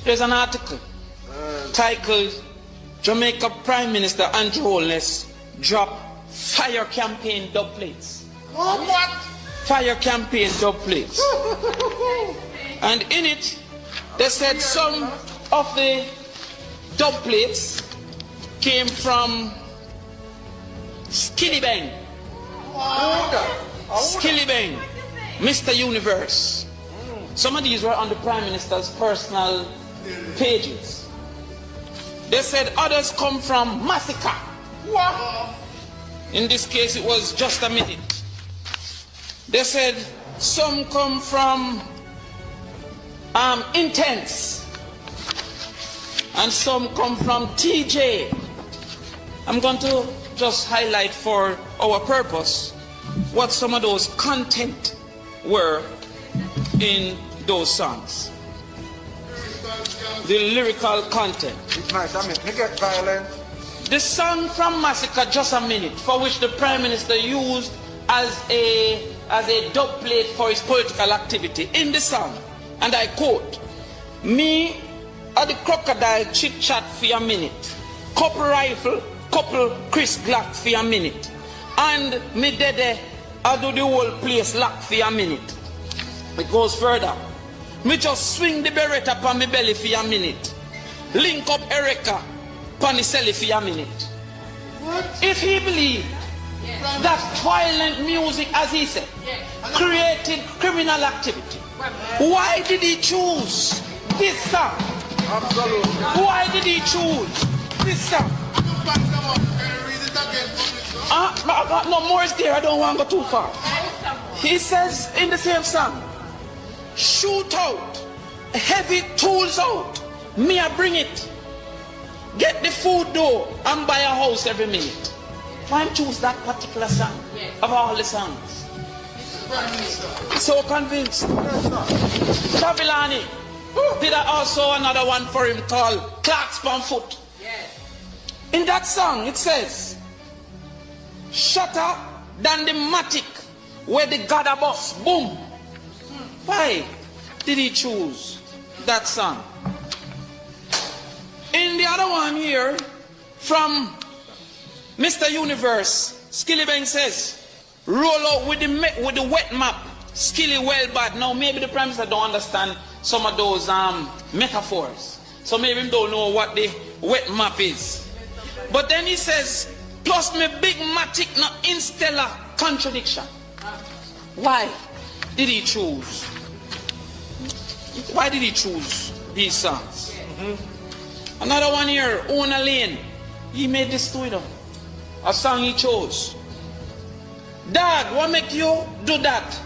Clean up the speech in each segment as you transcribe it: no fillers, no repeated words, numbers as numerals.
There's an article titled Jamaica Prime Minister Andrew Holness drop fire campaign dub plates. What? Fire campaign dub plates. And in it, they said some of the dub plates came from Skilly Bang. Skilly Bang, Mr. Universe. Some of these were on the Prime Minister's personal pages. They said others come from Massacre. What? In this case, it was Just a Minute. They said some come from Intense. And some come from TJ. I'm going to just highlight for our purpose what some of those content were in those songs. The lyrical content. It's nice, I mean, you get violent. The song from Massacre, Just a Minute, for which the Prime Minister used as a dub plate for his political activity. In the song, and I quote, "Me at the crocodile chit chat for a minute, couple rifle, couple Chris Glock for a minute, and me dede I do the whole place lock for a minute." It goes further. "Me just swing the Beretta on me belly for a minute, link up Erica on the celly for a minute." What? If he believed that violent music, as he said, created criminal activity, why did he choose this song? Absolutely. Why did he choose this song? No more is there, I don't want to go too far. He says in the same song, "Shoot out, heavy tools out, me I bring it. Get the food though and buy a house every minute." Why choose that particular song of all the songs? So convinced. Travilani did also another one for him called Clark's on Foot. In that song it says, "Shatter than the matic where the gather bus boom." Why did he choose that song? In the other one here from Mr. Universe, Skilly Bang says, "Roll out with the wet map, Skilly well bad." Now maybe the Prime Minister don't understand some of those metaphors, so maybe he don't know what the wet map is. But then he says, "Plus me big matic no instellar contradiction." Why did he choose? Why did he choose these songs? Another one here, Ona Lane. He made this to them. A song he chose. "Dad, what make you do that?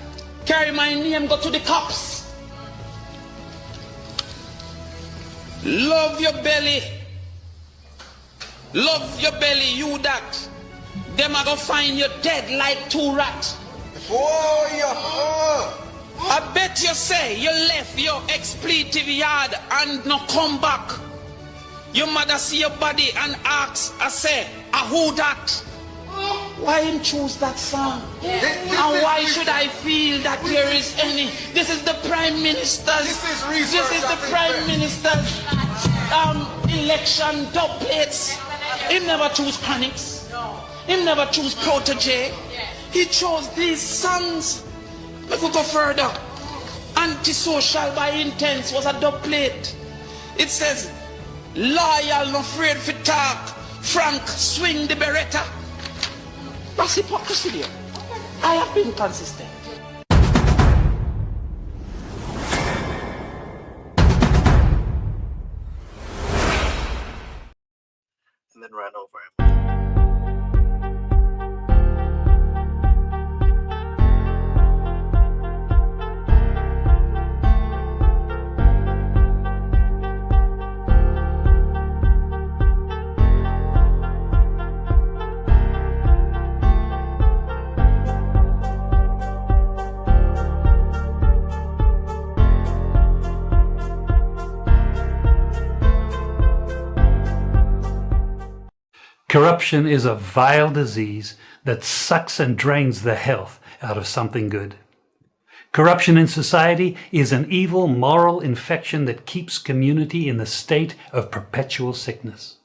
Carry my name, go to the cops. Love your belly. Love your belly, you that. Them are gonna find you dead like two rats. Oh, yeah. I bet you say you left your expletive yard and no come back. Your mother see your body and ask, I say, who that?" Why him choose that song? And why should I feel that there is any? This is the Prime Minister's. This is the Prime Minister's election dub plates. He never choose Panics. He never choose Protege. He chose these songs. Let me go further. Antisocial by Intense was a dub plate. It says, "Loyal, no afraid for talk. Frank, swing the Beretta." That's hypocrisy there. I have been consistent. And then ran over him. Corruption is a vile disease that sucks and drains the health out of something good. Corruption in society is an evil moral infection that keeps community in the state of perpetual sickness.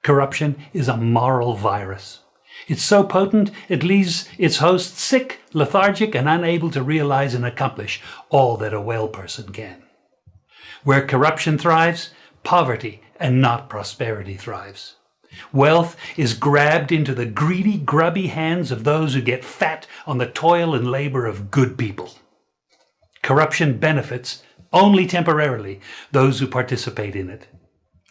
Corruption is a moral virus. It's so potent it leaves its host sick, lethargic, and unable to realize and accomplish all that a well person can. Where corruption thrives, poverty and not prosperity thrives. Wealth is grabbed into the greedy, grubby hands of those who get fat on the toil and labor of good people. Corruption benefits, only temporarily, those who participate in it.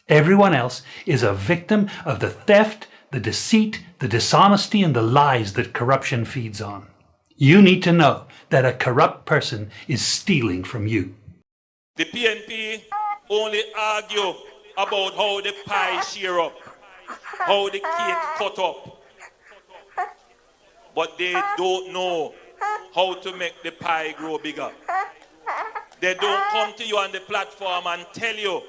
Everyone else is a victim of the theft, the deceit, the dishonesty, and the lies that corruption feeds on. You need to know that a corrupt person is stealing from you. The PNP only argue about how the pie share up, how the cake cut up, but they don't know how to make the pie grow bigger. They don't come to you on the platform and tell you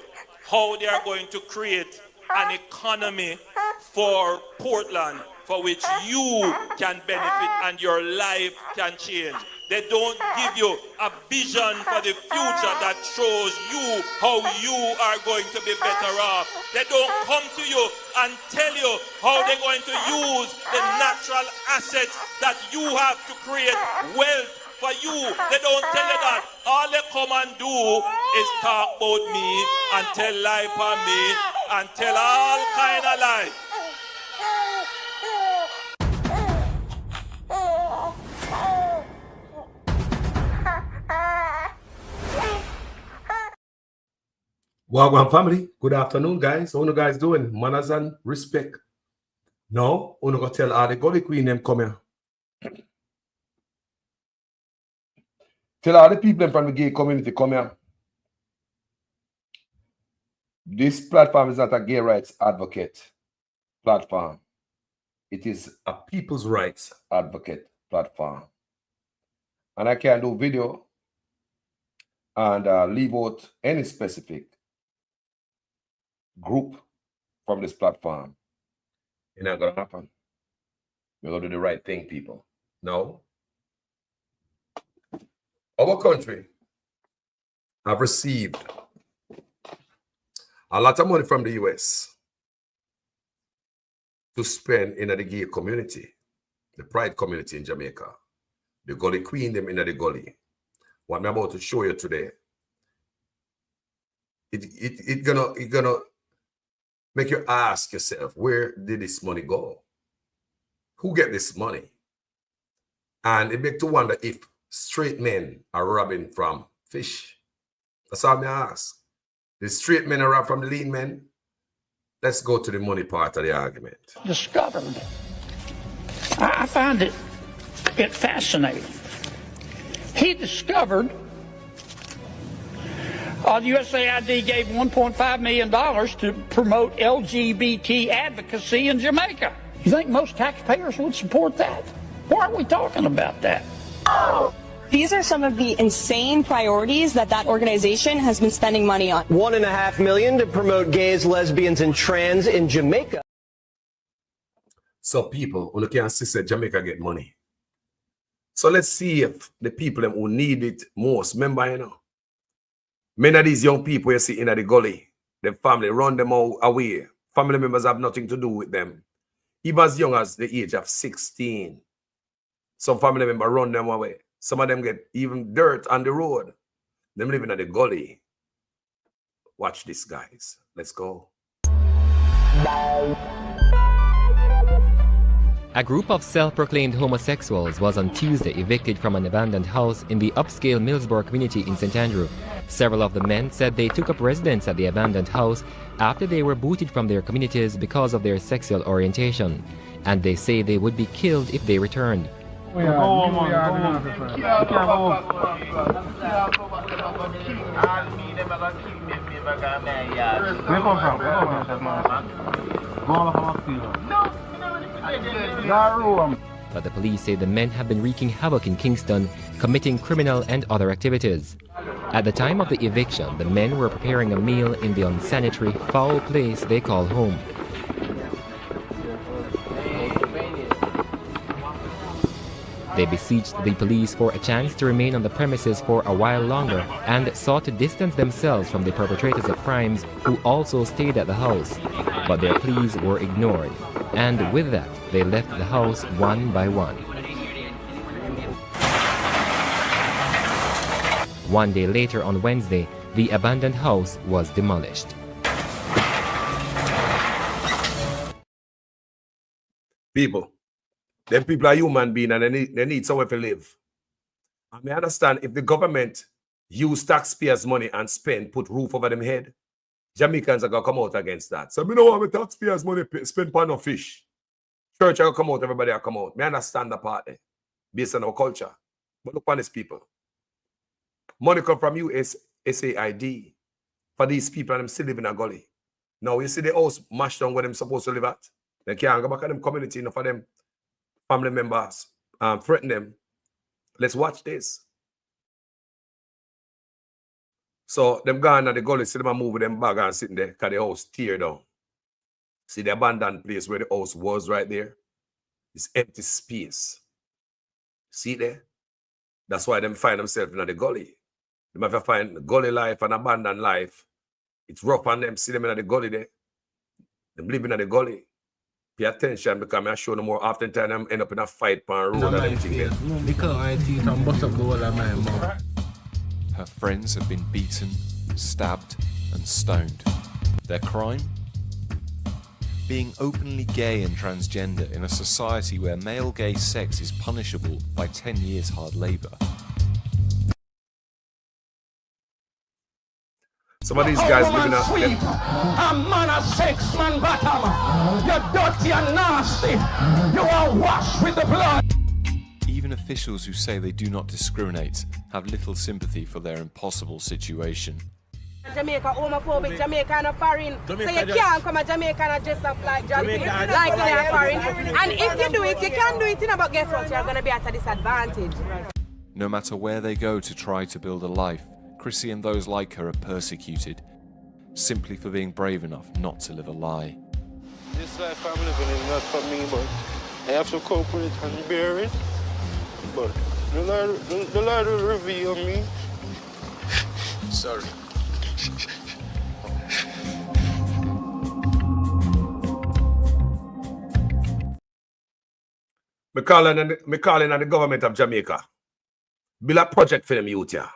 how they are going to create an economy for Portland for which you can benefit and your life can change. They don't give you a vision for the future that shows you how you are going to be better off. They don't come to you and tell you how they're going to use the natural assets that you have to create wealth for you. They don't tell you that. All they come and do is talk about me and tell lie for me and tell all kind of lies. Wagwan family, good afternoon, guys. How you guys doing? Manners and respect. No, I'm gonna tell all the gully queen them come here. Tell all the people from the gay community come here. This platform is not a gay rights advocate platform. It is a people's rights advocate platform. And I can do video and leave out any specific group from this platform. It's not gonna happen. We're gonna do the right thing, people. No. Our country have received a lot of money from the US to spend in the gay community, the pride community in Jamaica, the gully queen them in the gully. What I'm about to show you today, it gonna make you ask yourself, where did this money go? Who get this money? And it makes you wonder if straight men are robbing from fish. That's all I ask. The straight men are robbing from the lean men. Let's go to the money part of the argument. Discovered. I find it fascinating. He discovered the USAID gave $1.5 million to promote LGBT advocacy in Jamaica. You think most taxpayers would support that? Why are we talking about that? These are some of the insane priorities that organization has been spending money on. $1.5 million to promote gays, lesbians, and trans in Jamaica. So people who can see that Jamaica get money. So let's see if the people who need it most, remember, you know, many of these young people you see in the gully, their family run them all away. Family members have nothing to do with them. Even as young as the age of 16. Some family members run them away. Some of them get even dirt on the road. Them living in the gully. Watch this, guys. Let's go. A group of self-proclaimed homosexuals was on Tuesday evicted from an abandoned house in the upscale Millsboro community in St. Andrew. Several of the men said they took up residence at the abandoned house after they were booted from their communities because of their sexual orientation, and they say they would be killed if they returned. But the police say the men have been wreaking havoc in Kingston, committing criminal and other activities. At the time of the eviction, the men were preparing a meal in the unsanitary, foul place they call home. They besieged the police for a chance to remain on the premises for a while longer and sought to distance themselves from the perpetrators of crimes who also stayed at the house. But their pleas were ignored, and with that, they left the house one by one. One day later on Wednesday, the abandoned house was demolished. People, them people are human beings and they need somewhere to live. I may understand if the government use taxpayers' money and put roof over them head, Jamaicans are going to come out against that. So we don't want the taxpayers' money spend on no fish. Church are going to come out, everybody will come out. Me understand the part there, based on our culture. But look on these people. Money come from Usaid for these people and them still live in a gully. Now you see the house mashed down where them supposed to live at. They can't go back to them community, enough for them family members threaten them. Let's watch this. So them gone at the gully, see them move them bag and sitting there because the house tear down. See the abandoned place where the house was right there? It's empty space. See there? That's why them find themselves in the gully. They have to find gully life and abandoned life. It's rough on them. See them in the gully there. Them living in the gully. Pay attention because I show them more often time them end up in a fight on road and everything there. Her friends have been beaten, stabbed and stoned. Their crime? Being openly gay and transgender in a society where male gay sex is punishable by 10 years hard labour. Some of these guys living out sweet. A man of sex, man bottom. You're dirty and nasty. You are washed with the blood. Even officials who say they do not discriminate have little sympathy for their impossible situation. Jamaica homophobic, Jamaica and a foreign. So you can't come to Jamaica and dress up like Jamaica, like in a foreign. And if you do it, you can do it, but guess what? You're going to be at a disadvantage. No matter where they go to try to build a life, Chrissy and those like her are persecuted, simply for being brave enough not to live a lie. This life I'm living is not for me, but I have to cope with it and bear it. But the Lord will reveal me. Sorry. Me calling on the government of Jamaica. Build a project for them youth here.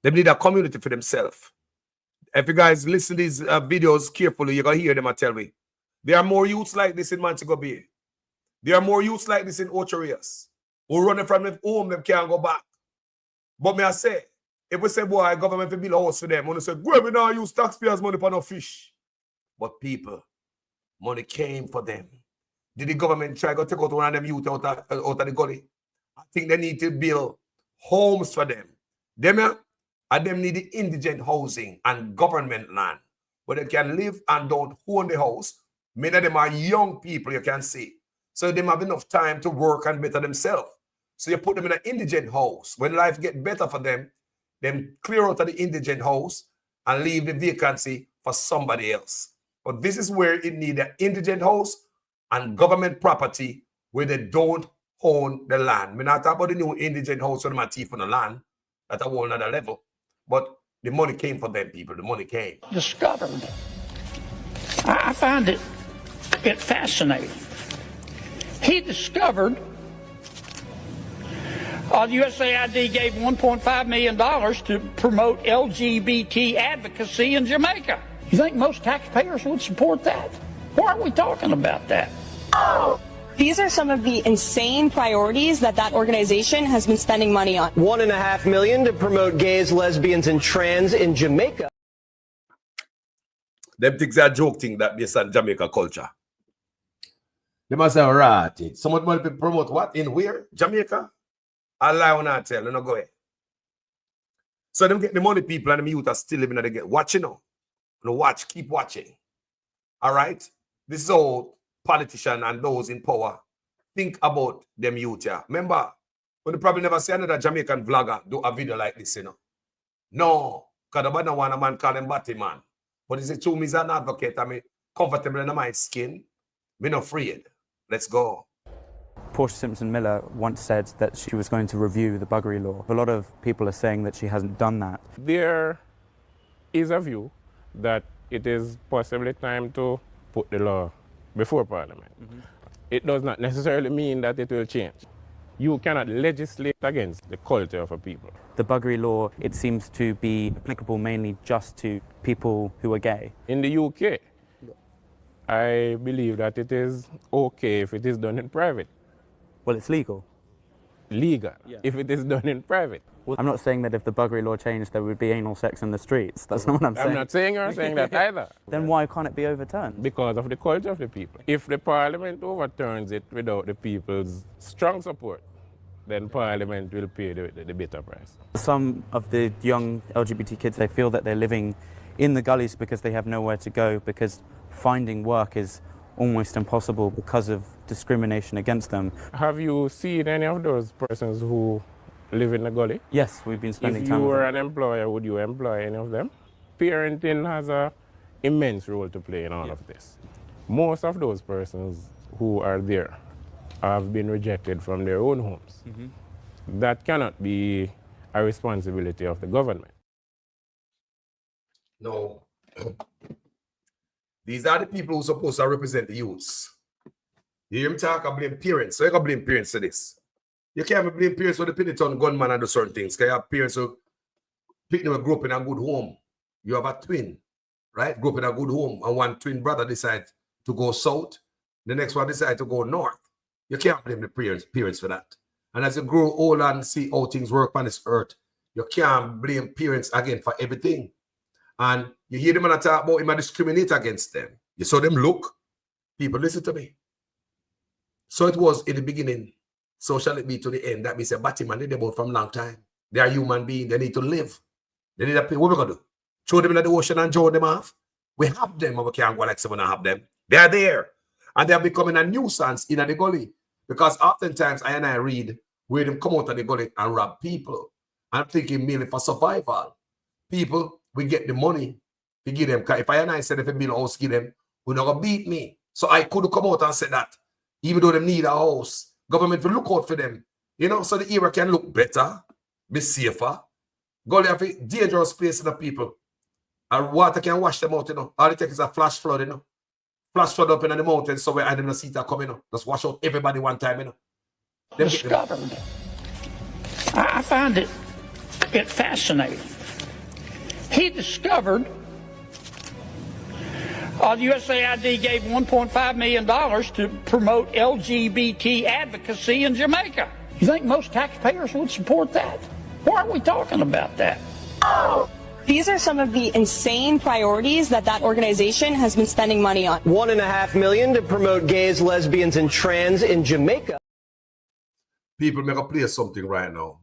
They need a community for themselves. If you guys listen to these videos carefully, you're going to hear them, I tell me. There are more youths like this in Montego Bay. There are more youths like this in Ocho Rios who running from their home, them can't go back. But me I say, if we say, boy, government will build a house for them, when they say, go, we now use taxpayers' money for no fish. But people, money came for them. Did the government try to take out one of them youth out of the gully? I think they need to build homes for them. And them need the indigent housing and government land where they can live and don't own the house. Many of them are young people, you can see. So they have enough time to work and better themselves. So you put them in an indigent house. When life gets better for them, then clear out of the indigent house and leave the vacancy for somebody else. But this is where it needs an indigent house and government property where they don't own the land. We're not talking about the new indigent house when they thief on the land. That's a whole other level. But the money came for them, people. The money came. Discovered. I find it fascinating. He discovered the USAID gave $1.5 million to promote LGBT advocacy in Jamaica. You think most taxpayers would support that? Why aren't we talking about that? These are some of the insane priorities that organization has been spending money on. $1.5 million to promote gays, lesbians, and trans in Jamaica. Them things are joke thing that based on Jamaica culture. They must have right. Someone want to promote what? In where? Jamaica? I'll lie when I tell you, no go ahead. So them get the money people and the youth are still living at the get. Watch, you know. No, watch, keep watching. All right? This is all politicians and those in power think about them youth here. Remember, when you probably never see another Jamaican vlogger do a video like this, you know. No, because the one a man call him Batty Man. But it's true, me as an advocate, I'm comfortable in my skin. Me not afraid. Let's go. Portia Simpson-Miller once said that she was going to review the buggery law. A lot of people are saying that she hasn't done that. There is a view that it is possibly time to put the law before Parliament. It does not necessarily mean that it will change. You cannot legislate against the culture of a people. The buggery law, it seems to be applicable mainly just to people who are gay. In the UK, I believe that it is okay if it is done in private. Well, it's legal. Legal, if it is done in private. Well, I'm not saying that if the buggery law changed, there would be anal sex in the streets. That's not what I'm saying. I'm not saying you're saying that either. Then why can't it be overturned? Because of the culture of the people. If the Parliament overturns it without the people's strong support, then Parliament will pay the bitter price. Some of the young LGBT kids, they feel that they're living in the gullies because they have nowhere to go, because finding work is almost impossible because of discrimination against them. Have you seen any of those persons who live in the gully? Yes, we've been spending time. If you were an employer, would you employ any of them? Parenting has an immense role to play in all of this. Most of those persons who are there have been rejected from their own homes. That cannot be a responsibility of the government. No. These are the people who are supposed to represent the youths. You hear me talk, I blame parents. So you can blame parents for this. You can't blame parents for the Piniton gunman and do certain things. Because you have parents who grew up in a good home. You have a twin, right? Grew up in a good home, and one twin brother decides to go south. The next one decides to go north. You can't blame the parents for that. And as you grow older and see how things work on this earth, you can't blame parents again for everything. And you hear them and talk about him and discriminate against them. You saw them look. People, listen to me. So it was in the beginning. So shall it be to the end. That means a Batman did about from a long time. They are human beings. They need to live. They need to pay. What are we going to do? Throw them in the ocean and draw them off? We have them, but we can't go like someone and have them. They are there. And they are becoming a nuisance in the gully. Because oftentimes I read where them come out of the gully and rob people. I'm thinking mainly for survival. People, we get the money, we give them. If I said if I build a house, give them, we're not going to beat me. So I could come out and say that. Even though they need a house, government will look out for them. You know, so the era can look better, be safer. Gully have a dangerous place in the people. And water can wash them out, you know. All it takes is a flash flood, you know. Flash flood up in the mountains, so where I didn't see that coming, you know. Just wash out everybody one time, you know. Discovered. I find it fascinating. He discovered USAID gave $1.5 million to promote LGBT advocacy in Jamaica. You think most taxpayers would support that? Why are we talking about that? These are some of the insane priorities that organization has been spending money on. $1.5 million to promote gays, lesbians, and trans in Jamaica. People make a play something right now.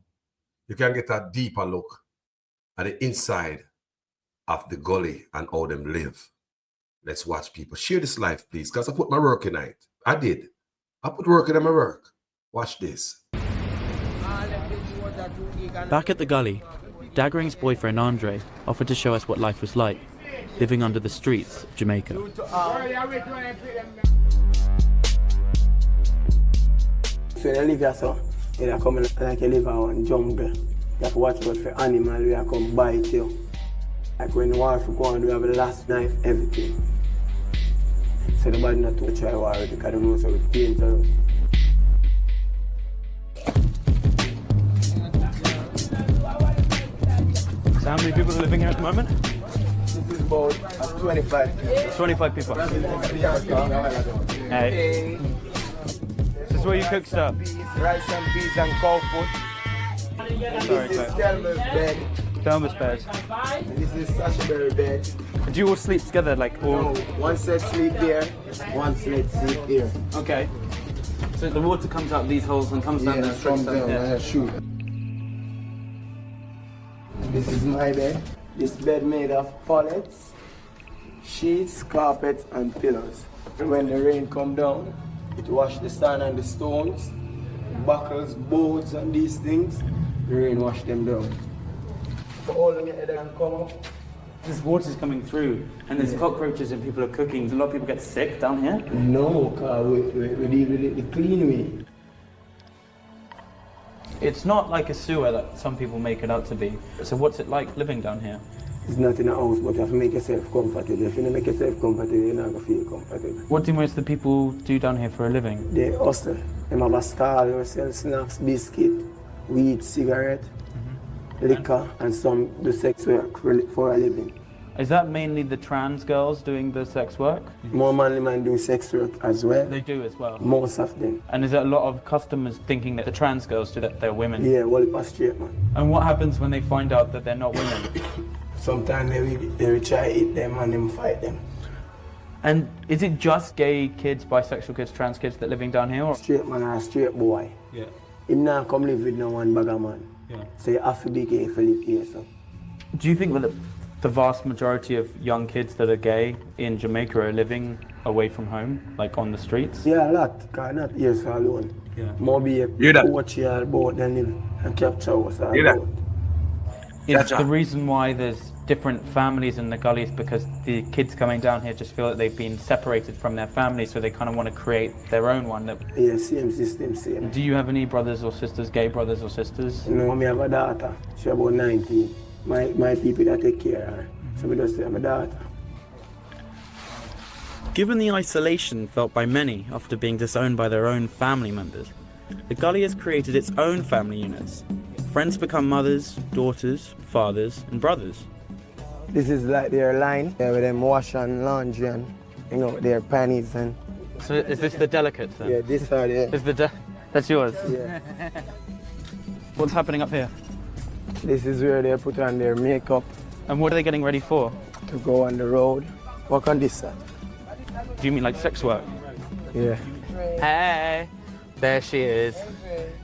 You can get a deeper look at the inside of the gully and how them live. Let's watch people. Share this life, please, because I put my work in it. I did. I put work in my work. Watch this. Back at the gully, Daggering's boyfriend Andre offered to show us what life was like, living under the streets of Jamaica. So you live here, so you come like you live in one jungle. You have to watch out for animals who come bite you. Like when you want to go and we have a last knife, everything. So the body not to try war because they know so it's dangerous. So how many people are living here at the moment? This is about 25 people. 25 people. Hey. This is where you cook stuff? Rice and peas and cow food. This is Thelma's bed. Thelma's bed. This is Sasha bed. Do you all sleep together, like all? No, one set sleep there, one set sleep here. Okay. So the water comes out of these holes and comes down the street. Comes down and shoot. This is my bed. This bed made of pallets, sheets, carpets, and pillows. When the rain come down, it wash the sand and the stones, buckles, boards, and these things. The rain wash them down. For all of your head and come up. This water's coming through, and there's cockroaches and people are cooking. A lot of people get sick down here? No, because we deal with it the clean way. It's not like a sewer that some people make it out to be. So what's it like living down here? It's not in a house, but you have to make yourself comfortable. If you don't make yourself comfortable, you're not going to feel comfortable. What do most of the people do down here for a living? They hustle. They have a stall, they sell snacks, biscuit, weed, cigarette, liquor, and some do sex work for a living. Is that mainly the trans girls doing the sex work? More manly men do sex work as well. They do as well? Most of them. And is there a lot of customers thinking that the trans girls do that they're women? Yeah, well, it's straight, man. And what happens when they find out that they're not women? Sometimes they will try to hit them and them fight them. And is it just gay kids, bisexual kids, trans kids that living down here? Or? Straight man or straight boy. Yeah. Him not come live with no one bagger man. Yeah. So you have to be careful live here, so. Do you think that the vast majority of young kids that are gay in Jamaica are living away from home, like on the streets? Yeah, a lot, because not here so alone. Yeah. More be a coach here about than live and capture us all about. Is the reason why there's different families in the gullies because the kids coming down here just feel that they've been separated from their families, so they kind of want to create their own one? Yeah, same system, same. Do you have any brothers or sisters, gay brothers or sisters? No, I have a daughter. She's about 19. My people that take care of her. So I just say I'm a daughter. Given the isolation felt by many after being disowned by their own family members, the gully has created its own family units. Friends become mothers, daughters, fathers, and brothers. This is like their line, where them wash and laundry and, you know, their panties and... So is this the delicates then? Yeah, this are the... That's yours? Yeah. What's happening up here? This is where they put on their makeup. And what are they getting ready for? To go on the road. Work on this side. Do you mean like sex work? Yeah. Hey, there she is.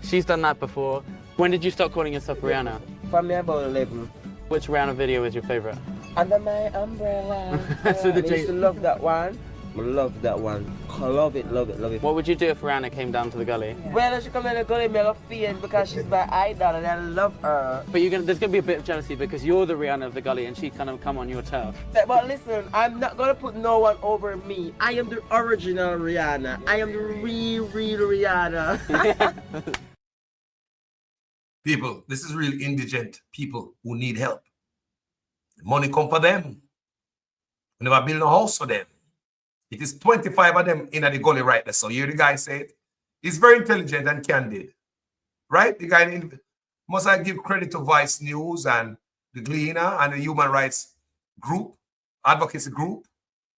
She's done that before. When did you start calling yourself Rihanna? From me about 11. Which Rihanna video is your favorite? Under my umbrella. So the I used to love that one. I love that one. I love it, love it, love it. What would you do if Rihanna came down to the gully? Well, if she come in the gully, me I feel because she's my idol and I love her. But there's gonna be a bit of jealousy because you're the Rihanna of the gully and she kind of come on your turf. But listen, I'm not gonna put no one over me. I am the original Rihanna. I am the real Rihanna. People, this is really indigent people who need help. Money come for them. We never build a house for them. It is 25 of them in the gully right there. So you hear the guy say it? He's very intelligent and candid. Right? The guy must I give credit to Vice News and the Gleaner and the Human Rights Group, Advocacy Group,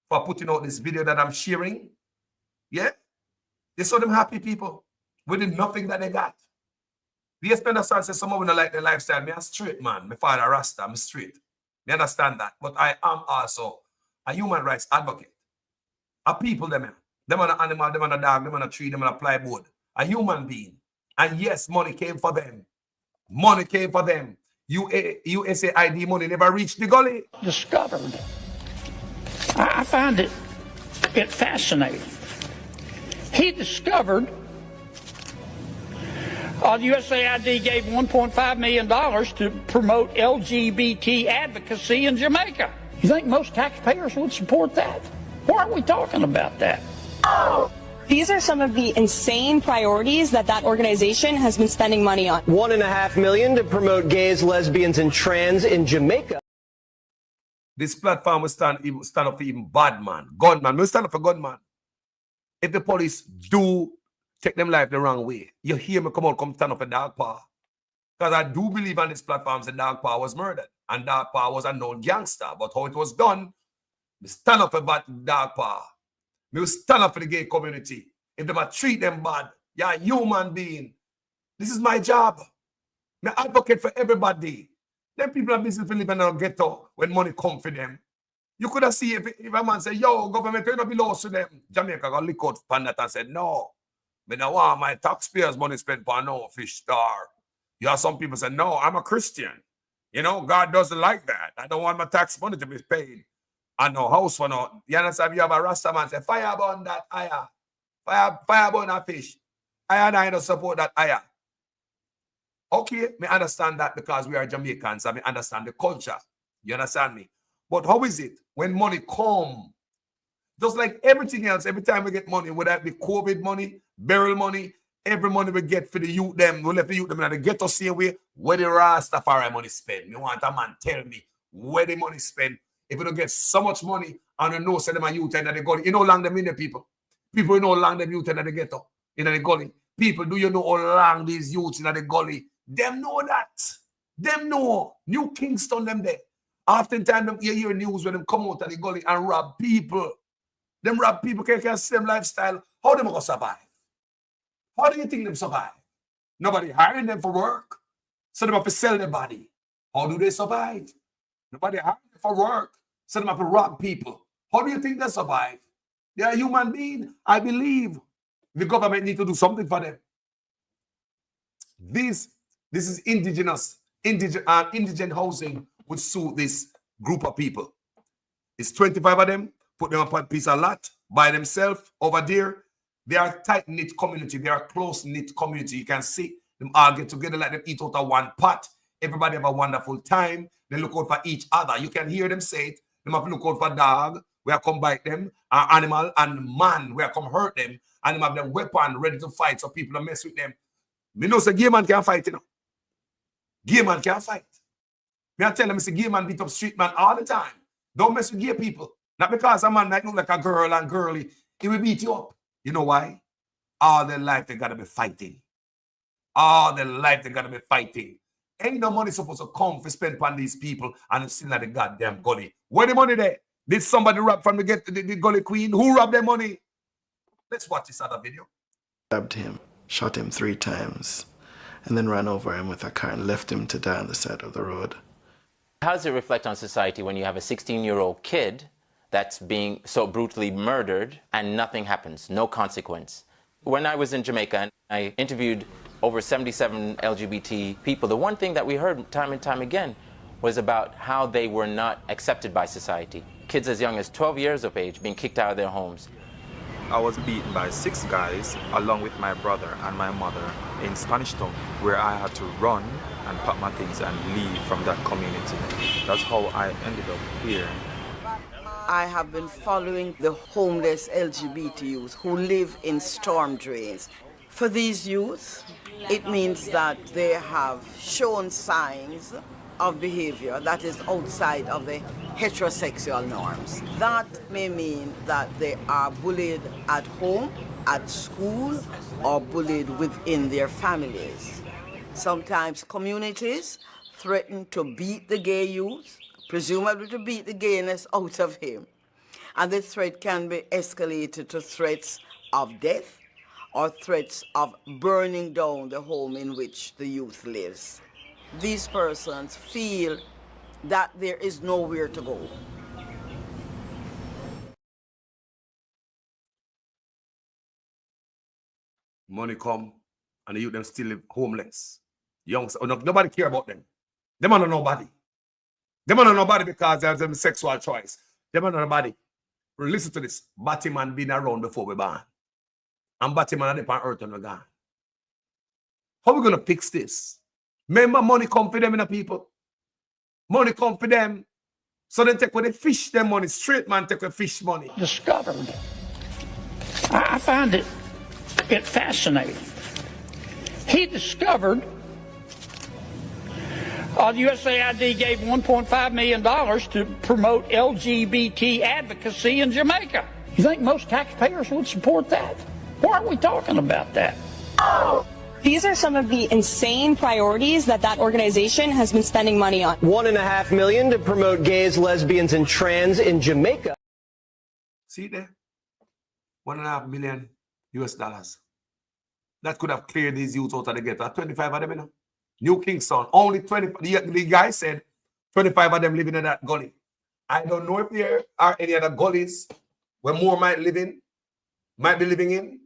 for putting out this video that I'm sharing. Yeah? They saw them happy people with nothing that they got. The Espender son says someone will like their lifestyle. Me a straight man. My father Rasta, I'm straight. Me understand that. But I am also a human rights advocate. A people, them are an animal, them are a dog, them are a tree, them are a plywood. A human being. And yes, money came for them. Money came for them. USAID money never reached the gully. Discovered. I find it fascinating. He discovered USAID gave $1.5 million to promote LGBT advocacy in Jamaica. You think most taxpayers would support that? Why are we talking about that? These are some of the insane priorities that organization has been spending money on. $1.5 million to promote gays, lesbians, and trans in Jamaica. This platform will stand up for even bad man, gunman. We'll stand up for gunman. If the police do take them life the wrong way, you hear me come stand up for Dog Paw. Because I do believe on this platform that Dog Paw was murdered. And Dog Paw was a known gangster. But how it was done, we stand up for Dog Paw. We will stand up for the gay community. If they treat them bad, you're a human being. This is my job. I advocate for everybody. Them people are busy for living in a ghetto when money come for them. You could have seen if a man say, yo, government, you not belong to them. Jamaica got lick out for that and said, no. I don't want my taxpayers' money spent for no fish star. You have some people say, no, I'm a Christian. You know, God doesn't like that. I don't want my tax money to be paid. And no house for no. You understand? You have a Rasta man say, fire burn that aya. Fire burn that fish. I don't support that aya. Okay, me understand that because we are Jamaicans and me understand the culture. You understand me? But how is it when money come? Just like everything else, every time we get money, whether it be COVID money, burial money, Every money we get for the youth them, we left the youth them in the ghetto same way. Where the Rastafari money spent? Me want a man tell me where the money spent. If we don't get so much money and you know send them a youth and they gully, you know long them in the people. People you know long them youth in the ghetto, in the gully. People, do you know how long these youths in the gully? Them know that. Them know. New Kingston them there. Oftentimes you hear news when them come out of the gully and rob people. Them rob people can't see them lifestyle. How them gonna survive? How do you think them survive? Nobody hiring them for work. So they have to sell their body. How do they survive? Nobody hiring them for work. So they have to rob people. How do you think they survive? They are human beings. I believe the government need to do something for them. This is indigent housing would suit this group of people. It's 25 of them. Put them on a piece of lot by themselves over there. They are a tight-knit community. They are a close-knit community. You can see them all get together like them eat out of one pot. Everybody have a wonderful time. They look out for each other. You can hear them say it. They have to look out for dog. We are come bite them. Animal and man. We are come hurt them. And they have them weapon ready to fight. So people don't mess with them. Me know say gay man can't fight, you know. Gay man can't fight. Me I tell them, say gay man beat up street man all the time. Don't mess with gay people. Not because a man might look like a girl and girly. He will beat you up. You know why? All their life they gotta be fighting. All their life they gotta be fighting. Ain't no money supposed to come for spend on these people and it's still at the goddamn gully. Where the money there? Did somebody rob from the gully queen? Who robbed their money? Let's watch this other video. Stabbed him, shot him 3 times, and then ran over him with a car and left him to die on the side of the road. How does it reflect on society when you have a 16-year-old kid that's being so brutally murdered and nothing happens, no consequence? When I was in Jamaica, I interviewed over 77 LGBT people. The one thing that we heard time and time again was about how they were not accepted by society. Kids as young as 12 years of age being kicked out of their homes. I was beaten by 6 guys along with my brother and my mother in Spanish Town, where I had to run and pack my things and leave from that community. That's how I ended up here. I have been following the homeless LGBT youth who live in storm drains. For these youth, it means that they have shown signs of behavior that is outside of the heterosexual norms. That may mean that they are bullied at home, at school, or bullied within their families. Sometimes communities threaten to beat the gay youth, presumably to beat the gayness out of him. And the threat can be escalated to threats of death or threats of burning down the home in which the youth lives. These persons feel that there is nowhere to go. Money come and the youth them still live homeless. Young, nobody care about them. Them are not nobody. Them are not nobody because they have them sexual choice. Them are not nobody. Listen to this. Batman been around before we born. And Batman are on earth and we're gone. How are we going to fix this? Remember, money come for them in the people. Money come for them. So they take with the fish them money. Straight man take with fish money. Discovered. I find it fascinating. He discovered the USAID gave $1.5 million to promote LGBT advocacy in Jamaica. You think most taxpayers would support that? Why aren't we talking about that? These are some of the insane priorities that organization has been spending money on. $1.5 million to promote gays, lesbians, and trans in Jamaica. See there? $1.5 million US dollars. That could have cleared these youths out of the ghetto. 25 of them, you know. New Kingston, only 20. The guy said 25 of them living in that gully. I don't know if there are any other gullies where more might be living in.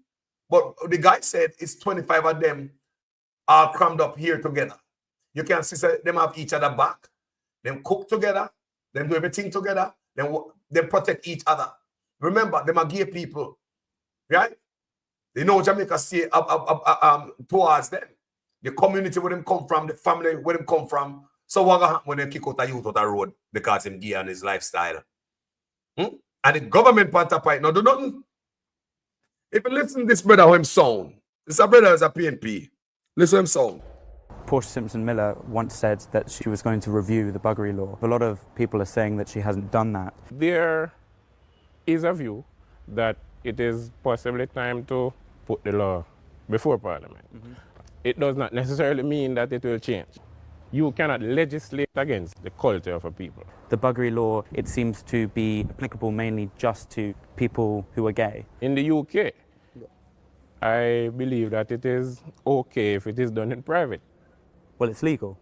But the guy said it's 25 of them are crammed up here together. You can see them have each other back. Them cook together. Them do everything together. They protect each other. Remember, them are gay people. Right? They know Jamaica stay towards them. The community where them come from, the family where them come from. So what happen when they kick out a youth out the road because him gay and his lifestyle? And the government part of it, no do nothing. If you listen to this brother how him sound, This a brother is a PNP. Listen to him sound. Portia Simpson Miller once said that she was going to review the buggery law. A lot of people are saying that she hasn't done that. There is a view that it is possibly time to put the law before Parliament. It does not necessarily mean that it will change. You cannot legislate against the culture of a people. The buggery law, it seems to be applicable mainly just to people who are gay. In the UK, I believe that it is okay if it is done in private. Well, it's legal.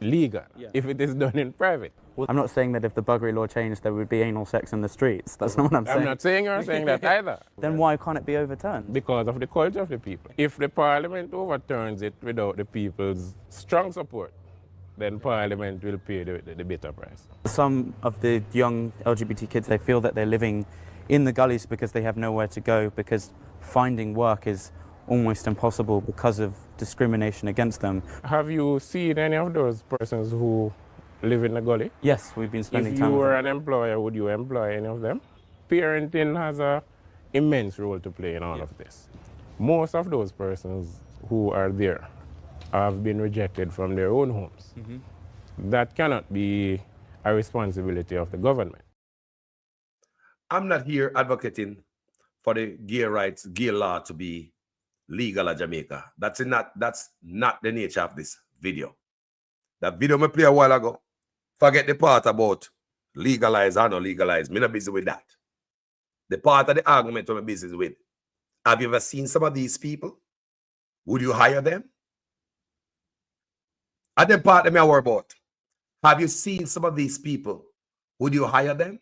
Legal, if it is done in private. Well, I'm not saying that if the buggery law changed, there would be anal sex in the streets. That's not what I'm saying. I'm not saying or saying that either. Then why can't it be overturned? Because of the culture of the people. If the Parliament overturns it without the people's strong support, then Parliament will pay the bitter price. Some of the young LGBT kids, they feel that they're living in the gullies because they have nowhere to go, because finding work is almost impossible because of discrimination against them. Have you seen any of those persons who live in the gully? Yes, we've been spending time If you with were them. an employer, would you employ any of them? Parenting has an immense role to play in all of this. Most of those persons who are there have been rejected from their own homes. That cannot be a responsibility of the government. I'm not here advocating for the gay rights, gay law to be legal in Jamaica. That's not the nature of this video. That video I play a while ago, forget the part about legalize or not legalize. I'm not busy with that. The part of the argument I'm busy with. Have you ever seen some of these people? Would you hire them? And the part that I worry about. Have you seen some of these people? Would you hire them?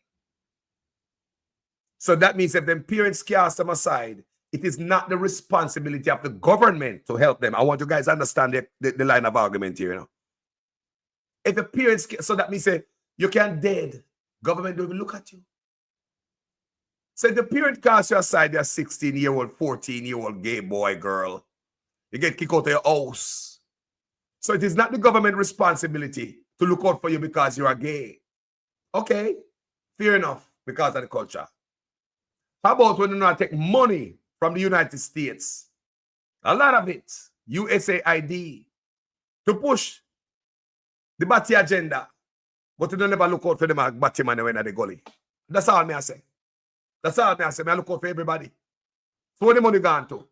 So that means if them parents cast them aside, it is not the responsibility of the government to help them. I want you guys to understand the line of argument here. You know? If the parents, so that means say, you can't dead, government don't even look at you. So if the parent casts you aside, you're 16-year-old, 14-year-old gay boy, girl, you get kicked out of your house. So it is not the government responsibility to look out for you because you are gay. Okay, fair enough, because of the culture. How about when you not take money from the United States? A lot of it, USAID, to push the Batty agenda, but you don't never look out for them at Batty man when they gully. That's all I say. That's all I say. I look out for everybody. So where the money gone to?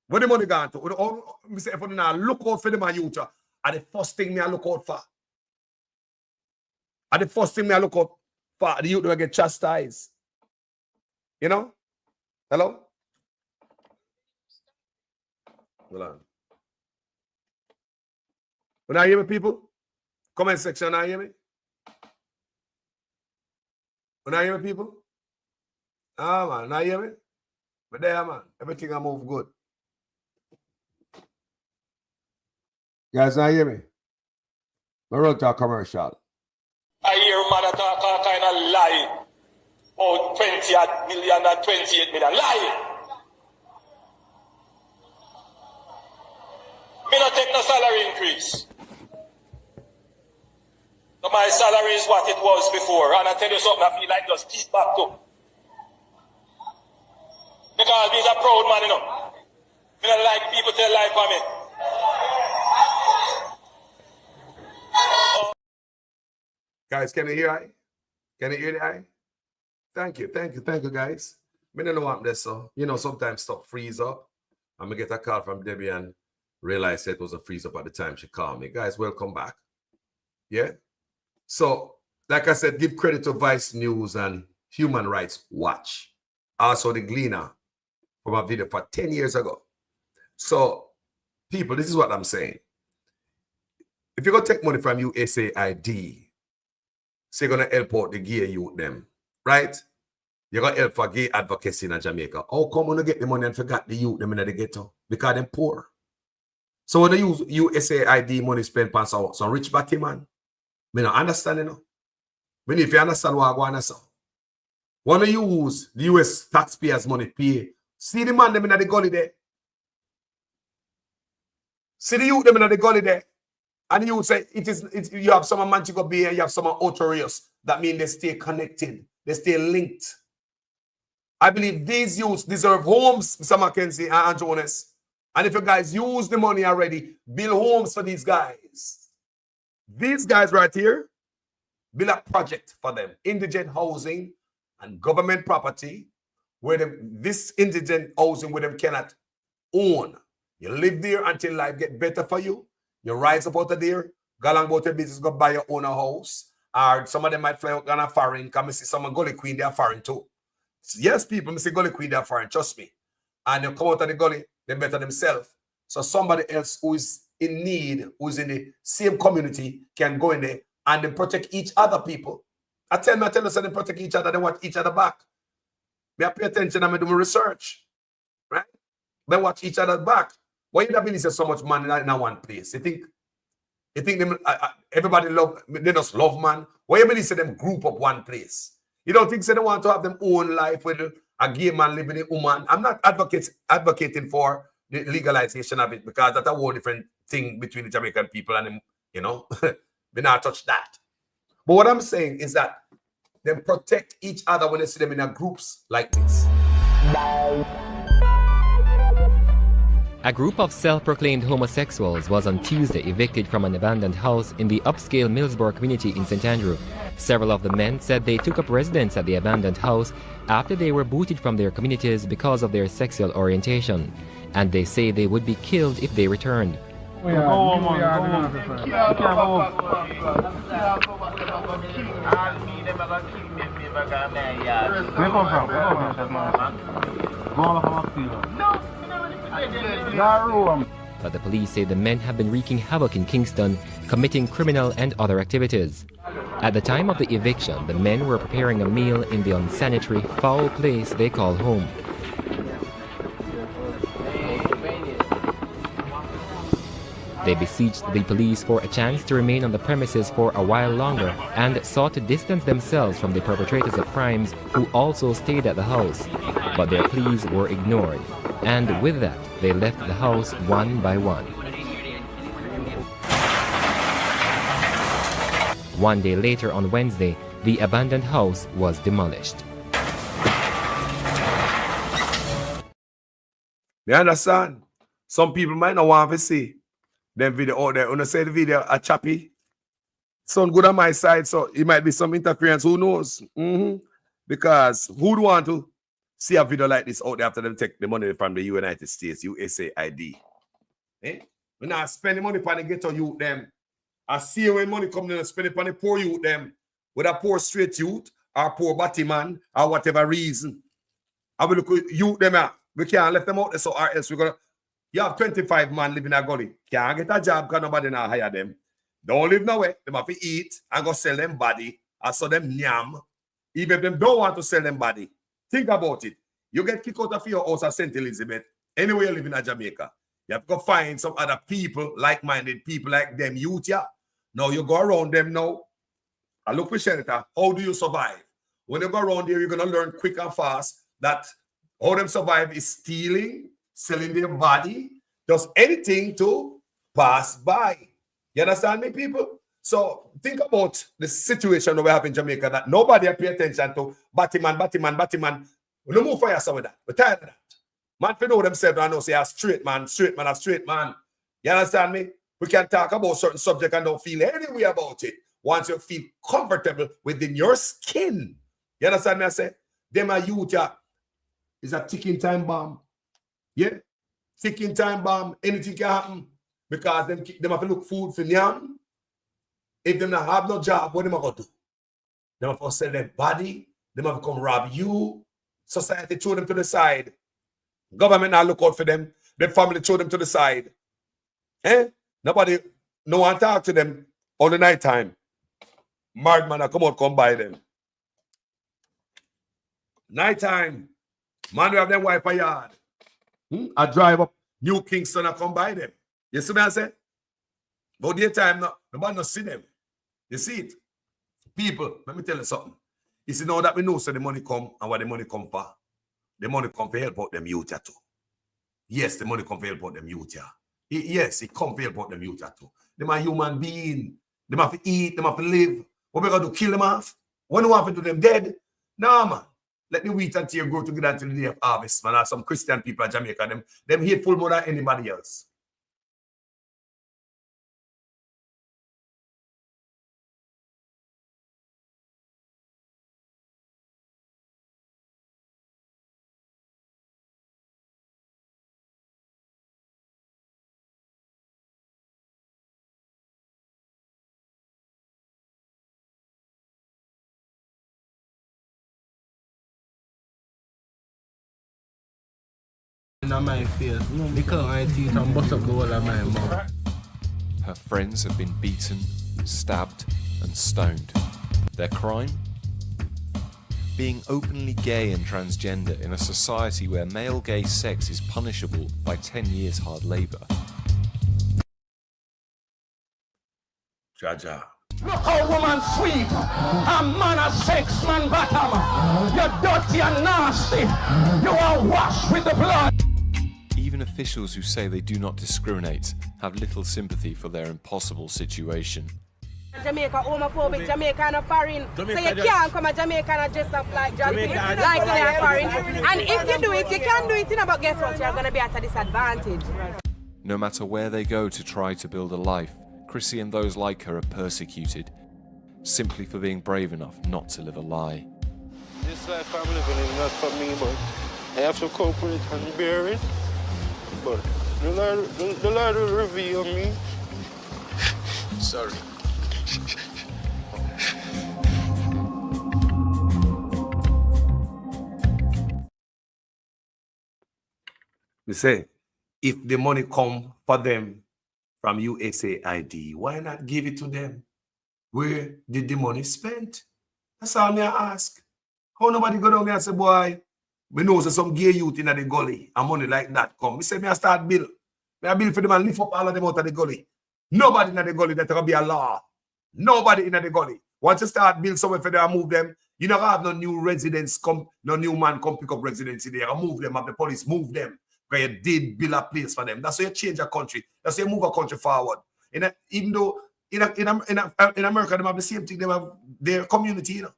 Where the money gone to? I say if you not look out for them at youth, are the first thing I look out for. Are the first thing I look out for the youth will get chastised. You know? Hello? Hold on. When I hear me, people? Comment section, I hear me? When I hear me, people? Ah, man, I hear me? But there, man, everything I move good. Guys, I hear me? I wrote a commercial. I hear man talk all kind of lie. Oh, 20 million and 28 million. Lie. Me not take no salary increase. So my salary is what it was before. And I tell you something, I feel like just keep back to. Because he's a proud man, you know. Me don't like people tell lie for me. Guys, can you hear I? Can you hear the I? Thank you, guys. I don't know what this, so you know, sometimes stuff freeze up. I'm gonna get a call from Debbie and realize it was a freeze up at the time she called me. Guys, welcome back. Yeah. So, like I said, give credit to Vice News and Human Rights Watch. Also, the Gleaner from a video for 10 years ago. So, people, this is what I'm saying. If you're gonna take money from USAID, so you're gonna help out the gay youth them, right? You're gonna help for gay advocacy in Jamaica. How come when you get the money and forgot the youth them in the ghetto? Because they're poor. So when they use USAID money spent on some rich batty man, I don't understand, you know. When if you understand what I want to say. When you use the US taxpayers' money pay, see the man them in the gully there. See the youth them in the gully there. And you would say you have some Manchego Bay and you have some Outer Rios. That means they stay connected. They stay linked. I believe these youths deserve homes, Mr. Mackenzie and Jonas. And if you guys use the money already, build homes for these guys. These guys right here, build a project for them. Indigent housing and government property, where this indigent housing where them cannot own. You live there until life get better for you. You rise up out of there, go along about your business, go buy your own house. Or some of them might fly out on a foreign. Come and see someone Gully Queen, they're foreign too. Yes, people, I say Gully Queen, they're foreign, trust me. And they come out of the gully, they better themselves. So somebody else who is in need, who's in the same community, can go in there and then protect each other, people. I tell you, so they protect each other, they watch each other back. Me pay attention and I do my research. Right? They watch each other back. Why you not believe so much money in one place? You think them everybody love, they just love man? Why you believe them group up one place? You don't think they want to have them own life with a gay man living in a woman? I'm not advocating for the legalization of it, because that's a whole different thing between the Jamaican people and them, you know. We not touch that. But what I'm saying is that they protect each other when they see them in a groups like this. A group of self-proclaimed homosexuals was on Tuesday evicted from an abandoned house in the upscale Millsboro community in St. Andrew. Several of the men said they took up residence at the abandoned house after they were booted from their communities because of their sexual orientation, and they say they would be killed if they returned. But the police say the men have been wreaking havoc in Kingston, committing criminal and other activities. At the time of the eviction, the men were preparing a meal in the unsanitary, foul place they call home. They besieged the police for a chance to remain on the premises for a while longer and sought to distance themselves from the perpetrators of crimes who also stayed at the house. But their pleas were ignored, and with that, they left the house one by one. One day later on Wednesday, the abandoned house was demolished. You understand? Some people might not want to see them video out there. When I say the video a choppy, sound good on my side, so it might be some interference. Who knows? Because who'd want to see a video like this out there after them take the money from the United States, USAID? Eh? We're not spending money on the ghetto youth them. I see when money come in and spend it on the poor youth them, with a poor straight youth or poor batty man or whatever reason. I will look at youth them out. We can't let them out there, so or else we're gonna. You have 25 man living in a gully. Can't get a job because nobody now hire them. Don't live nowhere. They have to eat and go sell them body and so them yam. Even if them don't want to sell them body. Think about it. You get kicked out of your house at St. Elizabeth, anywhere you live in Jamaica. You have to go find some other people, like-minded people like them, youth, yeah. Now you go around them now. I look for shelter. How do you survive? When you go around there, you're going to learn quick and fast that how them survive is stealing, selling their body, just anything to pass by. You understand me, people? So think about the situation that we have in Jamaica that nobody pay attention to. Batman. We don't move for yourself with that. We're tired of that. Man, if you know themselves, I know say a straight man. You understand me? We can talk about certain subject and don't feel any way about it. Once you feel comfortable within your skin. You understand me? I say, them a youth is a ticking time bomb. Yeah? Ticking time bomb. Anything can happen. Because them have to look food for them. If them not have no job, what them going to do? Them have to sell their body. Them have to come rob you. Society throw them to the side. Government not look out for them. Their family throw them to the side. Eh? Nobody, no one talk to them all the night time. Married man, come out, come by them. Night time. Man, we have them wife a yard. I drive up New Kingston and come by them. You see what I say? But daytime, nobody not see them. You see it? People, let me tell you something. You see, now that we know so the money come and what the money come for. The money come for help out them youth too. Yes, the money come for help out them youth. Yes, it come for help out them youth too. Them are human being. Them have to eat, them have to live. What we gonna do? Kill them off? What do we want to do them dead? Nah, man. Let the wheat and tear grow together until the day of harvest, man. Some Christian people in Jamaica, them hateful more than anybody else. In my face, because my teeth and bust up the whole of my mouth. Her friends have been beaten, stabbed, and stoned. Their crime? Being openly gay and transgender in a society where male gay sex is punishable by 10 years hard labour. Jaja. Look how woman sweet, a man a sex man bottom. You're dirty and nasty. You are washed with the blood. Even officials who say they do not discriminate have little sympathy for their impossible situation. Jamaica homophobic, Jamaica no foreign. So you can't come to Jamaica and dress up like Jamaica, like in a foreign. And if you do it, you can do it, but guess what? You're going to be at a disadvantage. No matter where they go to try to build a life, Chrissy and those like her are persecuted, simply for being brave enough not to live a lie. This life I'm living is not for me, but I have to cope with it and bear it. But the Lord will reveal me. Sorry. We say, if the money come for them from USAID, why not give it to them? Where did the money spent? That's all me I ask. How nobody go down there and say, boy, we know some gay youth in the gully and money like that come. Me say, me I start bill. Me I bill for them and lift up all of them out of the gully. Nobody in the gully that will be a law. Nobody in the gully. Once you start build somewhere for them and move them, you don't have no new residents come, no new man come pick up residency there and move them, have the police move them. Because you did build a place for them. That's how you change a country. That's how you move a country forward. Even though in America, they have the same thing, they have their community, you know.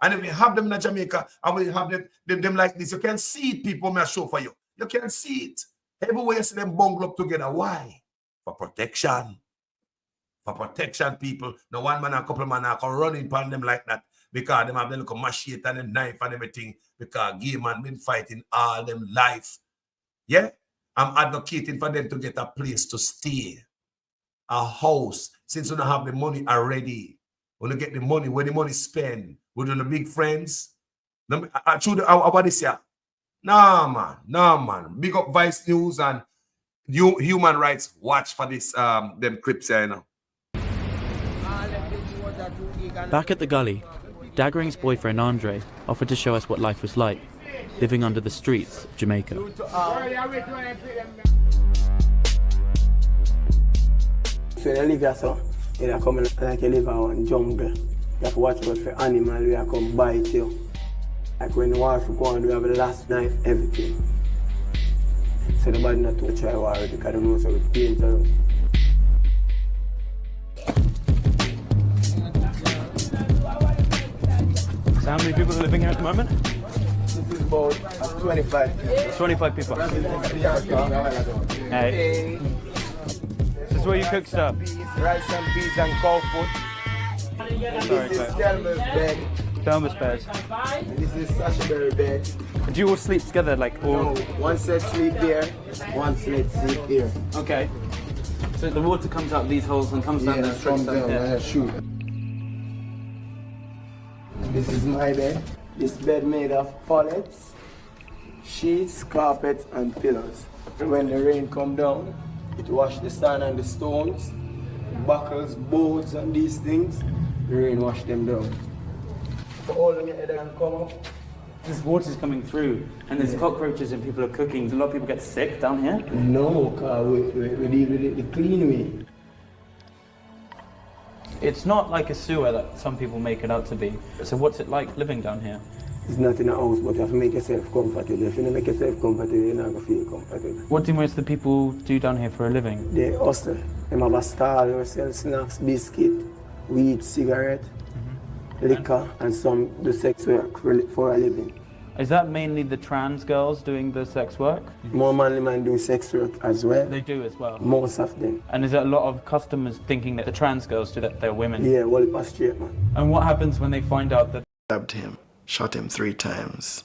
And if we have them in Jamaica and we have them like this, you can see it, people may show for you. You can see it. Everywhere you see them bungle up together. Why? For protection. For protection, people. No one man and a couple of men are running upon them like that because them have the little machete and a knife and everything because gay man been fighting all them life. Yeah? I'm advocating for them to get a place to stay. A house. Since we don't have the money already. When you get the money, where the money spent, with the big friends. What this year? Nah, man. Big up Vice News and Human Rights Watch for this them clips here, you know. Back at the gully, Daggering's boyfriend Andre offered to show us what life was like, living under the streets of Jamaica. So you live here, so you come like you live out in jungle. You have to watch out for animals who come bite you. Like when the war go on, we have the last knife, everything. So nobody not to try war because they know so it's dangerous. So how many people are living here at the moment? This is about 25 people. 25 people. Hey. This is where you cook stuff? Rice and beans and cow food. Sorry, this is Thelma's bed. Thelma's bed. And this is Sasha Berry bed. Do you all sleep together like all? No, one set sleep there, one set sleep here. Okay. So the water comes out these holes and comes down the comes down and shoot. This is my bed. This bed made of pallets, sheets, carpets, and pillows. When the rain come down, it wash the sand and the stones, buckles, boards, and these things. The rain wash them down. All of them head and come up. This water's coming through, and there's cockroaches and people are cooking. Do a lot of people get sick down here? No, because we deal with it the clean way. It's not like a sewer that some people make it out to be. So what's it like living down here? It's not in a house, but you have to make yourself comfortable. If you don't make yourself comfortable, you're not going to feel comfortable. What do most of the people do down here for a living? They hustle. They have a stall, they sell snacks, biscuit, weed, cigarette, liquor, and some do sex work for a living. Is that mainly the trans girls doing the sex work? More manly men do sex work as well. They do as well? Most of them. And is there a lot of customers thinking that the trans girls do that they're women? Yeah, well, it's straight, man. And what happens when they find out that... Stabbed him, shot him 3 times,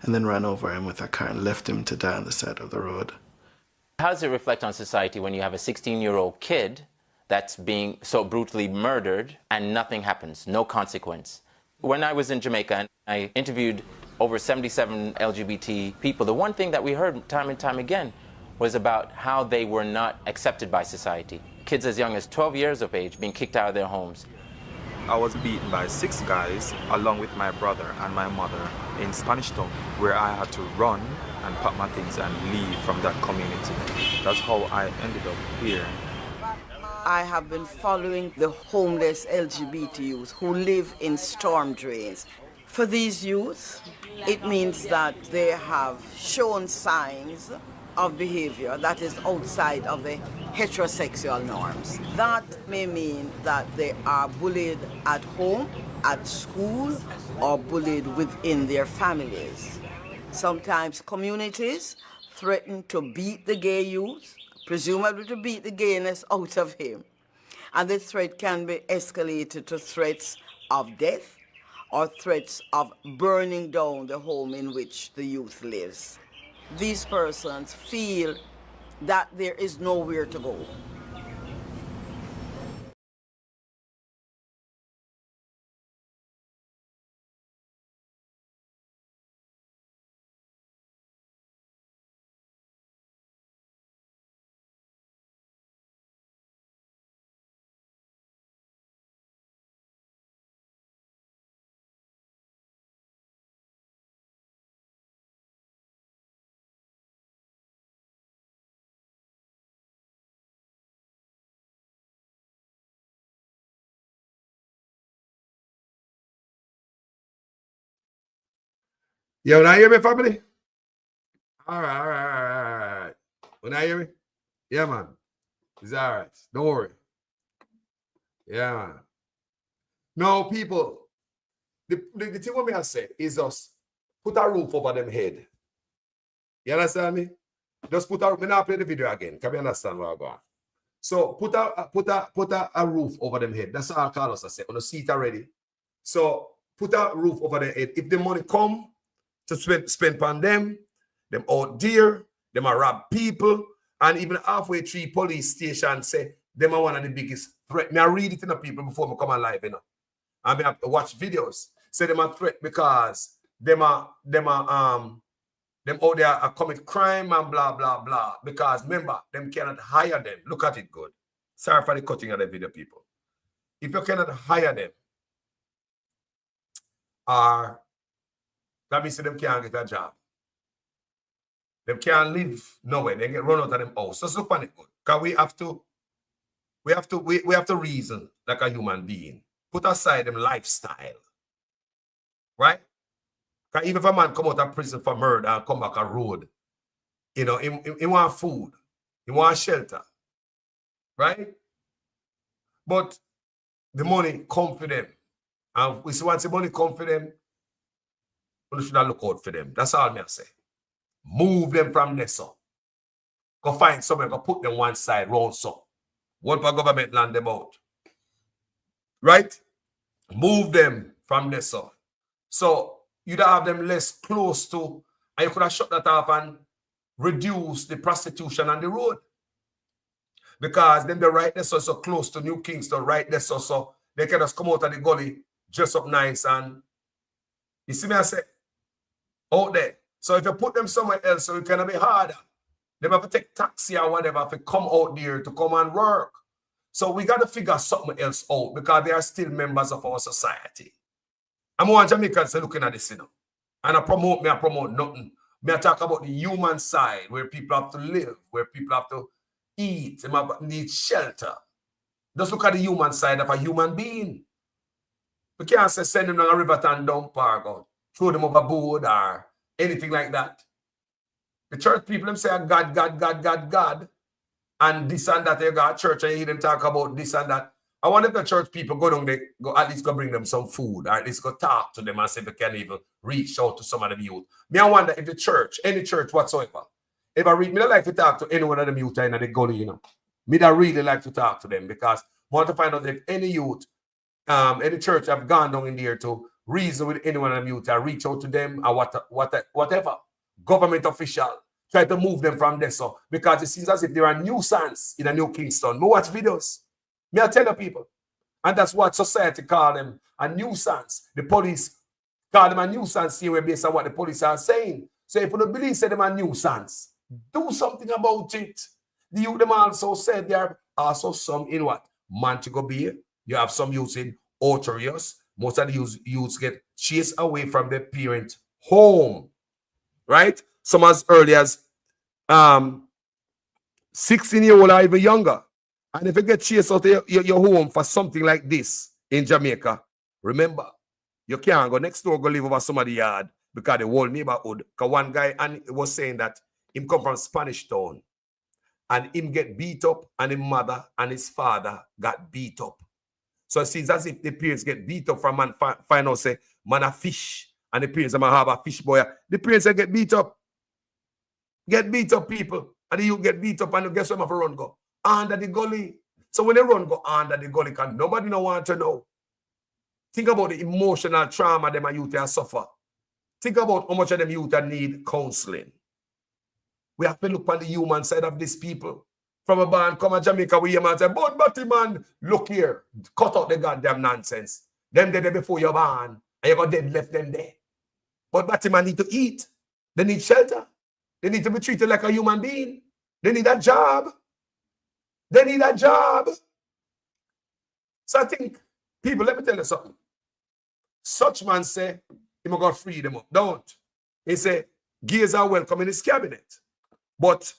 and then ran over him with a car and left him to die on the side of the road. How does it reflect on society when you have a 16-year-old kid that's being so brutally murdered and nothing happens, no consequence? When I was in Jamaica and I interviewed over 77 LGBT people, the one thing that we heard time and time again was about how they were not accepted by society. Kids as young as 12 years of age being kicked out of their homes. I was beaten by 6 guys along with my brother and my mother in Spanish Town, where I had to run and pack my things and leave from that community. That's how I ended up here. I have been following the homeless LGBT youth who live in storm drains. For these youth, it means that they have shown signs of behavior that is outside of the heterosexual norms. That may mean that they are bullied at home, at school, or bullied within their families. Sometimes communities threaten to beat the gay youth, presumably to beat the gayness out of him. And the threat can be escalated to threats of death or threats of burning down the home in which the youth lives. These persons feel that there is nowhere to go. Yo, now you hear me, family? All right. When I hear me? Yeah, man. It's all right. Don't worry. Yeah, man. No, people, the thing what me I say is just put a roof over them head. You understand me? Just put a, me not play the video again. Can you understand where I'm going? So put a roof over them head. That's how Carlos I say. On the seat already. So put a roof over their head. If the money come to spend on them out there, them are rob people, and even halfway through police station say them are one of the biggest threat. Me I read it in the people before me come on live, you know. And me have to watch videos. Say them are threat because them out there are commit crime and blah blah blah. Because remember, them cannot hire them. Look at it good. Sorry for the cutting of the video, people. If you cannot hire them, or that means them can't get a job. Them can't live nowhere. They get run out of them house. So look on it good. Because we have to reason like a human being. Put aside them lifestyle. Right? Because even if a man come out of prison for murder and come back a road, you know, he want food. He want shelter. Right? But the money come for them. And we see once the money come for them, we should look out for them. That's all me I say. Move them from there, so. Go find somewhere, go put them one side, round so. One for government land them out. Right? Move them from there, so. So you'd have them less close to, and you could have shut that off and reduce the prostitution on the road. Because then they're right there, so close to New Kingston, right there, so they can just come out of the gully, dress up nice, and you see me I say, out there. So if you put them somewhere else, so it can be harder. They have to take taxi or whatever to come out there to come and work. So we got to figure something else out because they are still members of our society. I'm one Jamaicans looking at this, you know. And I promote nothing. I talk about the human side where people have to live, where people have to eat, they need shelter. Just look at the human side of a human being. We can't say send them down a river and dump or throw them overboard or anything like that. The church people them say God, God, God, God, God, and this and that. You got church and you hear them talk about this and that. I want if the church people go down there, go at least go bring them some food, or at least go talk to them and see if they can even reach out to some of the youth. Me, I wonder if the church, any church whatsoever, if I read, me, I like to talk to any one of them youth in the gully, you know. Me, I really like to talk to them because I want to find out if any youth, any church have gone down in there to reason with any one of them youth, or reach out to them, or whatever. Government official, try to move them from there. So, because it seems as if there are nuisance in a New Kingston. Me watch videos. Me, I tell the people. And that's what society call them, a nuisance. The police call them a nuisance here based on what the police are saying. So if you don't believe say them a nuisance, do something about it. The youth them also said there are also some in what? Montego Bay. You have some youths in Ocherius. Most of the youths get chased away from their parent home. Right? Some as early as 16-year-old or even younger. And if you get chased out of your home for something like this in Jamaica, remember, you can't go next door, go live over somebody's yard because the whole neighborhood. Because one guy and was saying that him come from Spanish Town and him get beat up and his mother and his father got beat up. So it seems as if the parents get beat up from man find out say, man a fish and the parents man have a fish boy. The parents get beat up. Get beat up people. And you get beat up and you guess where my run go? Under the gully. So when they run go under the gully, because nobody no want to know. Think about the emotional trauma them youth have suffer. Think about how much of them youth need counseling. We have to look on the human side of these people. From a band, come to Jamaica, we hear man say, but Batty man, look here, cut out the goddamn nonsense. Them dead before you're born, and you got dead left them there. But Batty man need to eat. They need shelter. They need to be treated like a human being. They need a job. They need a job. So I think, people, let me tell you something. Such man say, he going to free them up. Don't. He say, gays are welcome in his cabinet. But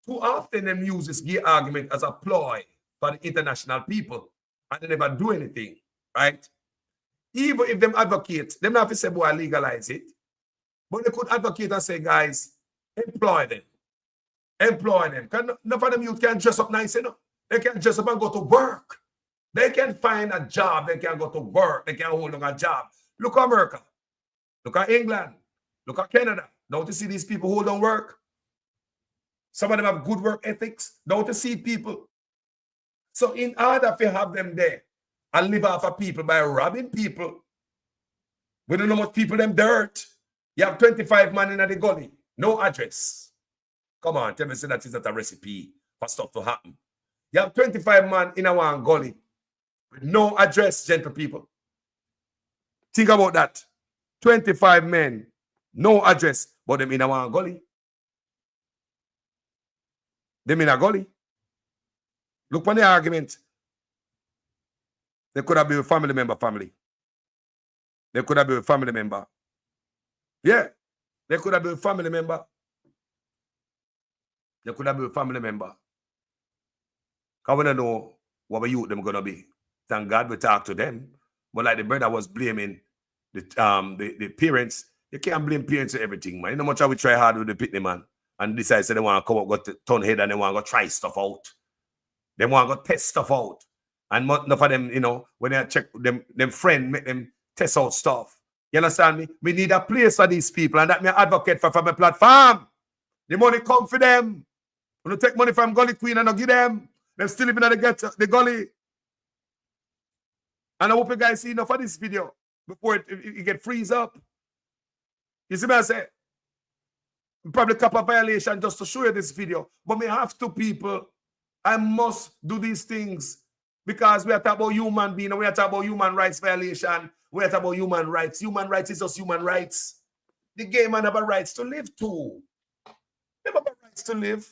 too often them use this gay argument as a ploy for the international people. And they never do anything. Right? Even if them advocate, them not have to say, boy, legalize it. But they could advocate and say, guys, employ them. Employ them. None of them youth can dress up nice enough. They can dress up and go to work. They can find a job. They can go to work. They can hold on a job. Look at America. Look at England. Look at Canada. Don't you see these people who don't work? Some of them have good work ethics. Don't you see people? So in order to have them there and live off of people by robbing people, we don't know much people them dirt. You have 25 man in the gully. No address. Come on, tell me say that is not a recipe for stuff to happen. You have 25 man in our gully with no address, gentle people. Think about that. 25 men, no address, but them in our gully. Them in a gully. Look on the argument. They could have been a family member. They could have been a family member. Yeah. They could have been a family member. They could have been a family member. Because we don't know what we youth them going to be. Thank God we talk to them. But like the brother was blaming the parents, you can't blame parents for everything, man. You know much how we try hard with the pitney, man. And decide they want to come up, got to turn head and they want to go try stuff out. They want to go test stuff out. And enough of them, you know, when they check them friend, make them test out stuff. You understand me? We need a place for these people, and that me advocate for from a platform. The money come for them. When you take money from Gully Queen and not give them, they're still living at the gully. And I hope you guys see enough of this video before it get freeze up. You see what I say? Probably couple of violation just to show you this video. But we have to, people. I must do these things because we are talking about human being and we are talking about human rights violation. We are talking about human rights. Human rights is just human rights. The gay man have a rights to live too. They have a rights to live.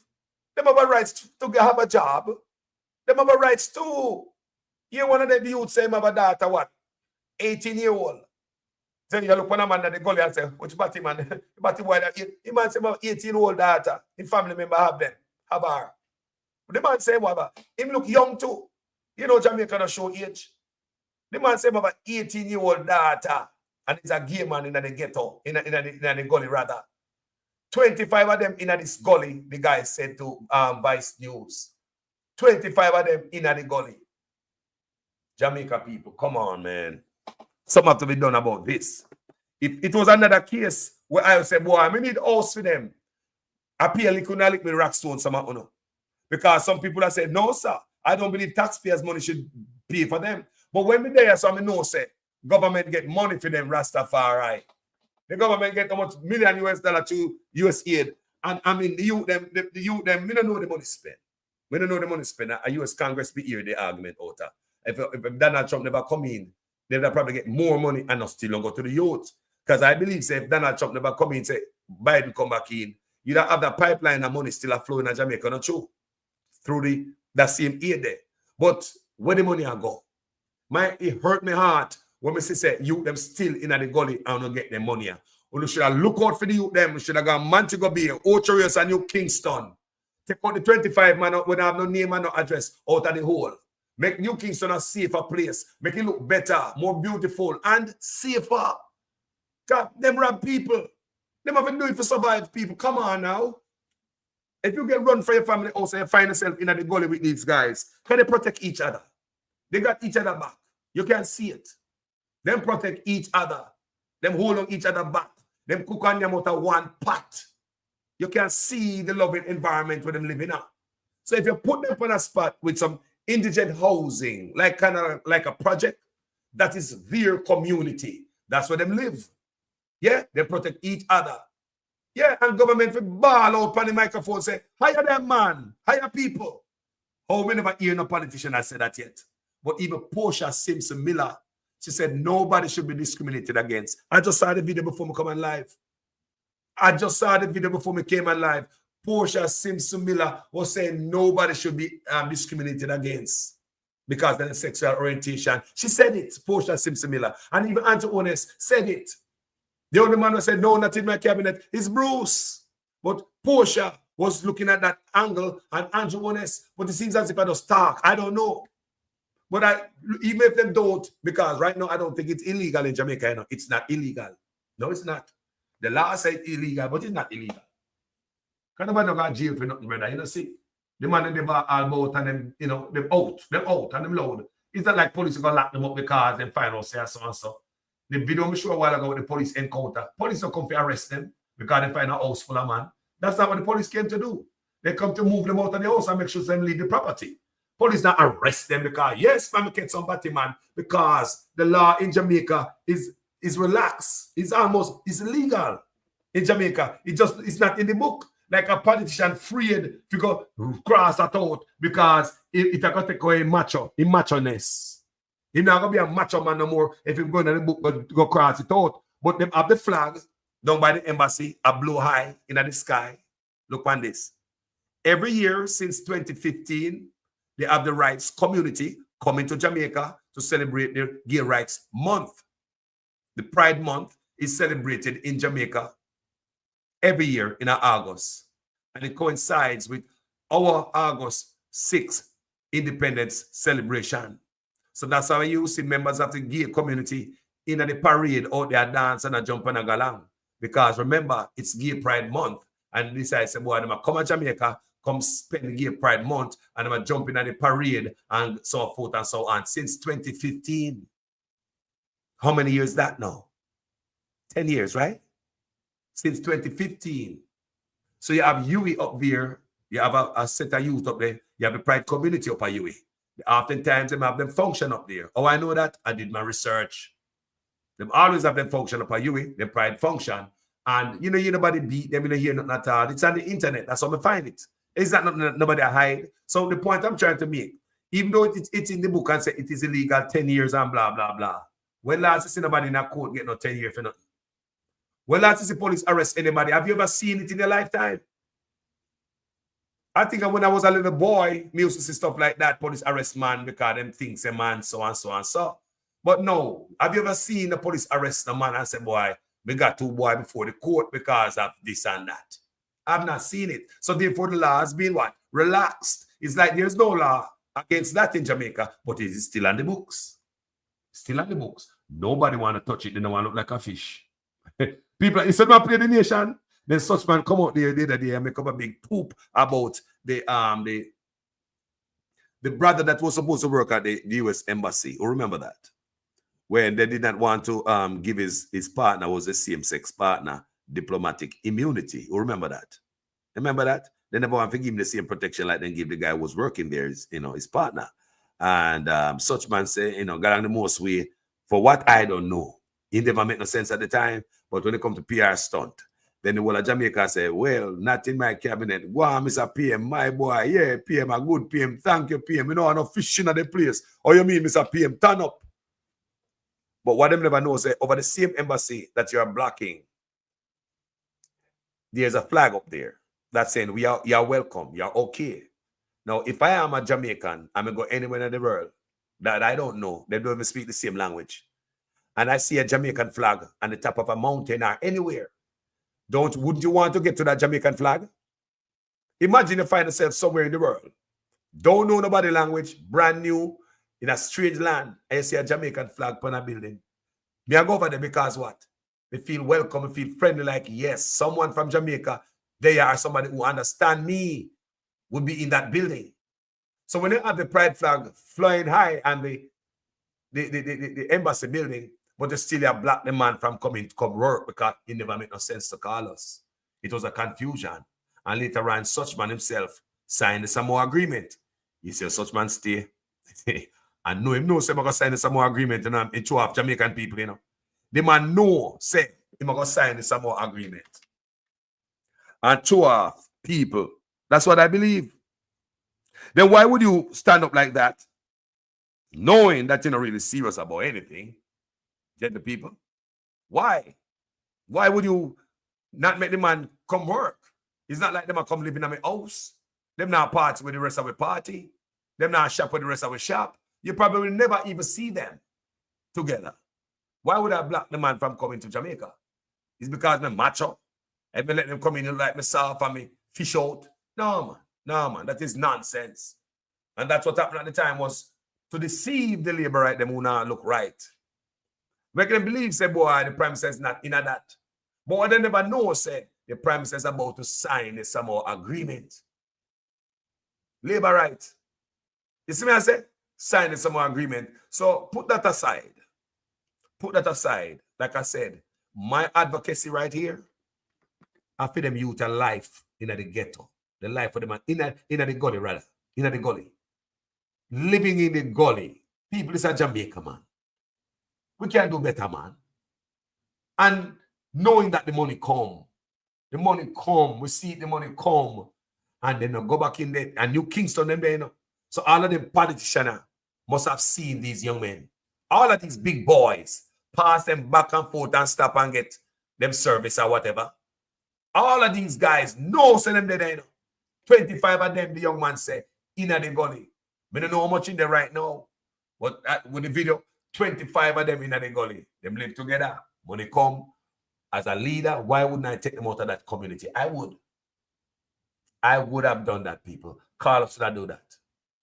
They have a rights to have a job. They have a rights too. You one of the youths say have a daughter, what? 18-year-old. So you look on a man at the gully and say, which batty man? Batty boy that he man say about 18-year-old daughter. His family member have them. Have her. But the man say whatever. Him look young too. You know Jamaica don't show age. The man say about 18-year-old daughter. And it's a gay man in the ghetto. In the gully rather. 25 of them in this gully, the guy said to Vice News. 25 of them in the gully. Jamaica people, come on, man. Something have to be done about this. If it was another case where I would say, boy, I need house for them. Apparently couldn't lick me Rockstone some. Because some people have said, no, sir, I don't believe taxpayers' money should pay for them. But when we there, so I know, say, government get money for them, Rastafari. The government get how much $1 million to Usaid. And I mean, the youth, them, we don't know the money spent. We don't know the money spent. A US Congress be here, the argument out there. If Donald Trump never come in, they'll probably get more money and not still don't go to the youth. Because I believe, say, if Donald Trump never come in, say, Biden come back in, you don't have that pipeline of money still flowing in Jamaica, not true? Through that same aid there. But where the money go? It hurt my heart when we say youth them still in the gully and don't get their money. We should have look out for the youth them. We should have gone Montego Bay, Ocho and New Kingston. Take out the 25 man out when I have no name and no address out of the hole. Make New Kingston a safer place. Make it look better, more beautiful, and safer. God, them rob people. Them have to do it for survive people. Come on now. If you get run for your family house and you find yourself in the gully with these guys, can they protect each other? They got each other back. You can see it. Them protect each other. Them hold on each other back. Them cook on them out of one pot. You can see the loving environment where them living in. So if you put them on a spot with some indigent housing, like kind of like a project, that is their community. That's where them live. Yeah, they protect each other. Yeah, and government will ball out on the microphone say, hire them, man, hire people. Oh, we never hear no politician has said that yet. But even Portia Simpson Miller, she said nobody should be discriminated against. I just saw the video before me come on live. Portia Simpson Miller was saying nobody should be discriminated against because of the sexual orientation. She said it, Portia Simpson Miller. And even Andrew Ones said it. The only man who said, no, not in my cabinet, is Bruce. But Portia was looking at that angle and Andrew Ones, but it seems as if I just talk. I don't know. But even if they don't, because right now I don't think it's illegal in Jamaica. You know? It's not illegal. No, it's not. The law says illegal, but it's not illegal. Because nobody don't go to jail for nothing, brother. You know, see? The man in the bar all about and them, you know, them out and them loud. It's not like police are going to lock them up because they find out say so and so. The video me show a while ago with the police encounter. Police don't come to arrest them because they find a house full of man. That's not what the police came to do. They come to move them out of the house and make sure them leave the property. Police not arrest them because, yes, man, we get somebody, man, because the law in Jamaica is relaxed. It's illegal in Jamaica. It's not in the book. Like a politician afraid to go cross that out because if I got to go in macho-ness. He's not going to be a macho man no more if he's going to the book go cross it out. But them have the flag down by the embassy, a blue high in the sky. Look on this. Every year since 2015, they have the rights community coming to Jamaica to celebrate their Gay Rights Month. The Pride Month is celebrated in Jamaica every year in August. And it coincides with our August 6th independence celebration. So that's how you see members of the gay community in the parade out there dance and jump and go along. Because remember, it's Gay Pride Month. And this I say, boy, I'm going to come to Jamaica, come spend the Gay Pride Month, and I'm going to jump in at the parade and so forth and so on. Since 2015. How many years that now? 10 years, right? Since 2015. So you have UE up there. You have a set of youth up there. You have the Pride community up at UE. Oftentimes, they have them function up there. Oh, I know that. I did my research. They always have them function up at UE, the Pride function. And, you know, nobody beat them, you don't hear nothing at all. It's on the internet. That's how I find it. It's not nothing nobody hide. So the point I'm trying to make, even though it's in the book and say it is illegal 10 years and blah, blah, blah. When last you see nobody in a court get no 10 years for nothing? When last you see police arrest anybody? Have you ever seen it in your lifetime? I think when I was a little boy, me used to see stuff like that, police arrest man because them things a man so and so and so. But no, have you ever seen the police arrest a man and say, boy, we got two boys before the court because of this and that? I've not seen it. So therefore the law has been what? Relaxed. It's like there's no law against that in Jamaica, but it is still on the books. Still on the books. Nobody want to touch it. They don't want to look like a fish. People, instead of play the nation, then such man come out there the other day and make up a big poop about the the brother that was supposed to work at the US Embassy. Who remember that? When they did not want to give his partner, was a same-sex partner, diplomatic immunity. Who remember that? Remember that? They never want to give him the same protection like they give the guy who was working there, his partner. And such man say, got on the most way for what I don't know. It never made no sense at the time, but when it comes to PR stunt, then the whole of Jamaica say, well, not in my cabinet. Go on, Mr. PM, my boy. Yeah, PM, a good PM. Thank you, PM. You know, I'm not fishing at the place. Oh, you mean, Mr. PM, turn up. But what them never know is over the same embassy that you are blocking, there's a flag up there that's saying you're welcome, you're okay. Now, if I am a Jamaican, I'm going to go anywhere in the world that I don't know, they don't even speak the same language, and I see a Jamaican flag on the top of a mountain or anywhere, wouldn't you want to get to that Jamaican flag? Imagine you find yourself somewhere in the world, don't know nobody language, brand new, in a strange land, and you see a Jamaican flag on a building. Me I go over there because what? Me feel welcome, me feel friendly, like, yes, someone from Jamaica, they are somebody who understand me, would be in that building. So when you have the pride flag flying high and the embassy building, but they still have blocked the man from coming to come work because it never made no sense to call us. It was a confusion. And later on, such man himself signed the Samoa agreement. He said, such man stay. And know him know, say, I'm going to sign the Samoa agreement, and show off Jamaican people, The man know, say, I'm going to sign the Samoa agreement. And show off people. That's what I believe. Then why would you stand up like that, knowing that you're not really serious about anything? Get the people? Why? Why would you not make the man come work? It's not like them are come live in my house. Them not party with the rest of the party. Them not shop with the rest of the shop. You probably will never even see them together. Why would I block the man from coming to Jamaica? It's because I'm macho. I've been letting them come in like myself and me fish out. No, man. No, man. That is nonsense. And that's what happened at the time, was to deceive the labor right, them who now look right. Make them believe, say, boy, the Prime Minister is not in that. But what they never know, say, the Prime Minister is about to sign a Samoa agreement. Labor right. You see me, I say? Sign the Samoa agreement. So put that aside. Put that aside. Like I said, my advocacy right here, I feel them youth a life in the ghetto. The life of the man, in the gully, rather. In the gully. Living in the gully. People is a Jamaica, man. We can do better, man. And knowing that the money come, we see the money come, and then go back in there, and New Kingston, them there, So all of them politicians must have seen these young men. All of these big boys pass them back and forth and stop and get them service or whatever. All of these guys know send them there, 25 of them, the young man said, in the gully. I don't know how much in there right now, but with the video, 25 of them in the gully. Them live together. When they come, as a leader, why wouldn't I take them out of that community? I would. I would have done that, people. Carlos should have done that.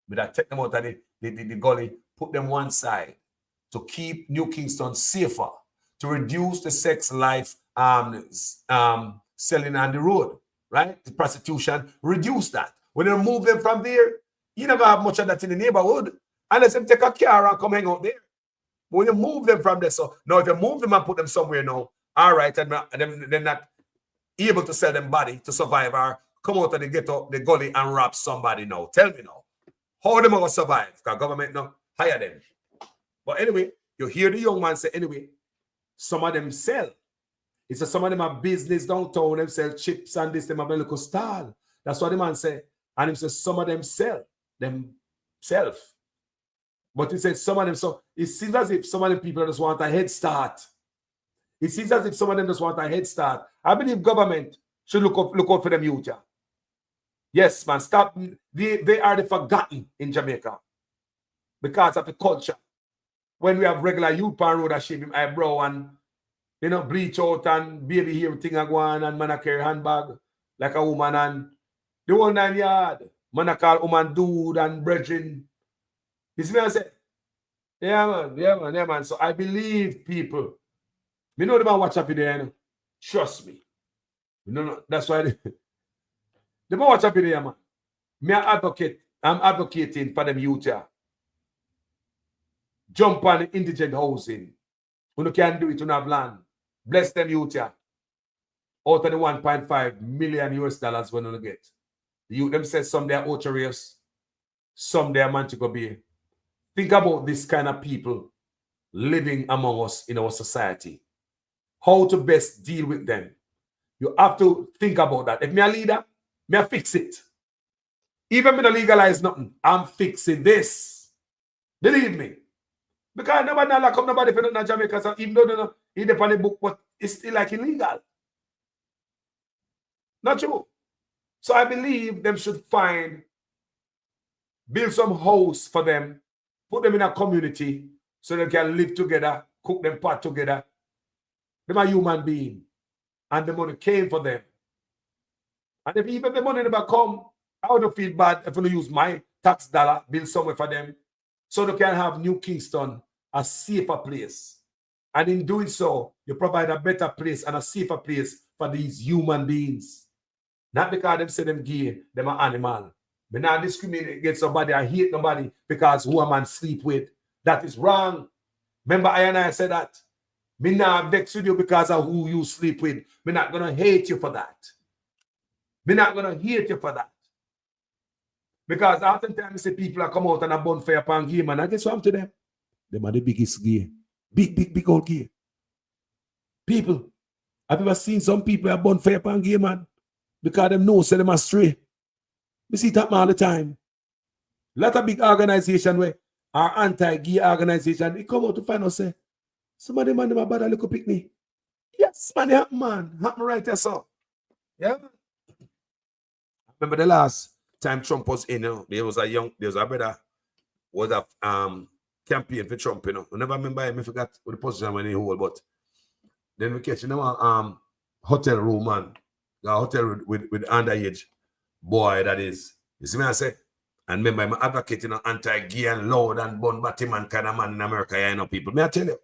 But I take them out of the gully, put them one side to keep New Kingston safer, to reduce the sex life selling on the road, right? The prostitution, reduce that. When you remove them from there, you never have much of that in the neighborhood unless them take a car and come hang out there. But when you move them from there, so now if you move them and put them somewhere now, all right, and they're not able to sell them body to survive or come out of the ghetto, the gully and rob somebody now. Tell me now. How them going to survive? Because government now hire them. But anyway, you hear the young man say, anyway, some of them sell. He said some of them have business downtown, them sell chips and this, them have a little stall. That's what the man said. And he said some of them sell themselves. But he said some of them, so it seems as if some of them people just want a head start. It seems as if some of them just want a head start. I believe government should look out for them youth. Yes, man, stop. They are the forgotten in Jamaica because of the culture. When we have regular youth on road that shave him eyebrow and, bleach out and baby hair thing a go on and man a carry handbag like a woman and the whole 9 yard. Man a call woman dude and brethren. You see what I say? Yeah, man. So I believe people. Me know the man watch up in there, Trust me. No, that's why the man watch up in there, man. Me an advocate I'm advocating for them youth here. Jump on the indigent housing. You can do it, you have land. Bless them youth here. Out of the 1.5 million US dollars we're going to get. The youth them say some they are Ocherius, some they are Montego Bay. Think about this kind of people living among us in our society. How to best deal with them. You have to think about that. If me a leader, me a fix it. Even me no legalize nothing, I'm fixing this. Believe me. Because nobody lock up nobody for nothing in Jamaica. So even though he depend on the book, but it's still like illegal. Not true. So I believe them should build some house for them, put them in a community so they can live together, cook them pot together. Them are human beings. And the money came for them. And if even the money never come, I would feel bad if I use my tax dollar, build somewhere for them, so they can have New Kingston a safer place. And in doing so, you provide a better place and a safer place for these human beings. Not because them say them gay, them are animal. But not discriminate against somebody, I hate nobody because who a man sleep with. That is wrong. Remember I said that. Me not vex with you because of who you sleep with. Me not gonna hate you for that. Me not gonna hate you for that. Because oftentimes you see people are come out and a bonfire upon gay man. I guess what to them? Them are the biggest gay. Big old gay. People. Have you ever seen some people are bonfire upon gay man? Because them know say them astray. We see that all the time. A lot of big organization where our anti-gay organization, they come out to find us say, somebody man them a bad a little picnic. Yes, man, it happen, man. Happen right there, so. Yeah. Remember the last time Trump was in, there was a brother was a campaign for Trump, I never remember him, I forgot what the position when he hold, but then we catch hotel room, man. A hotel with underage boy, that is. You see me I say? And remember, I'm advocating anti-gay and loud and bun Batman kind of man in America, people. May I tell you?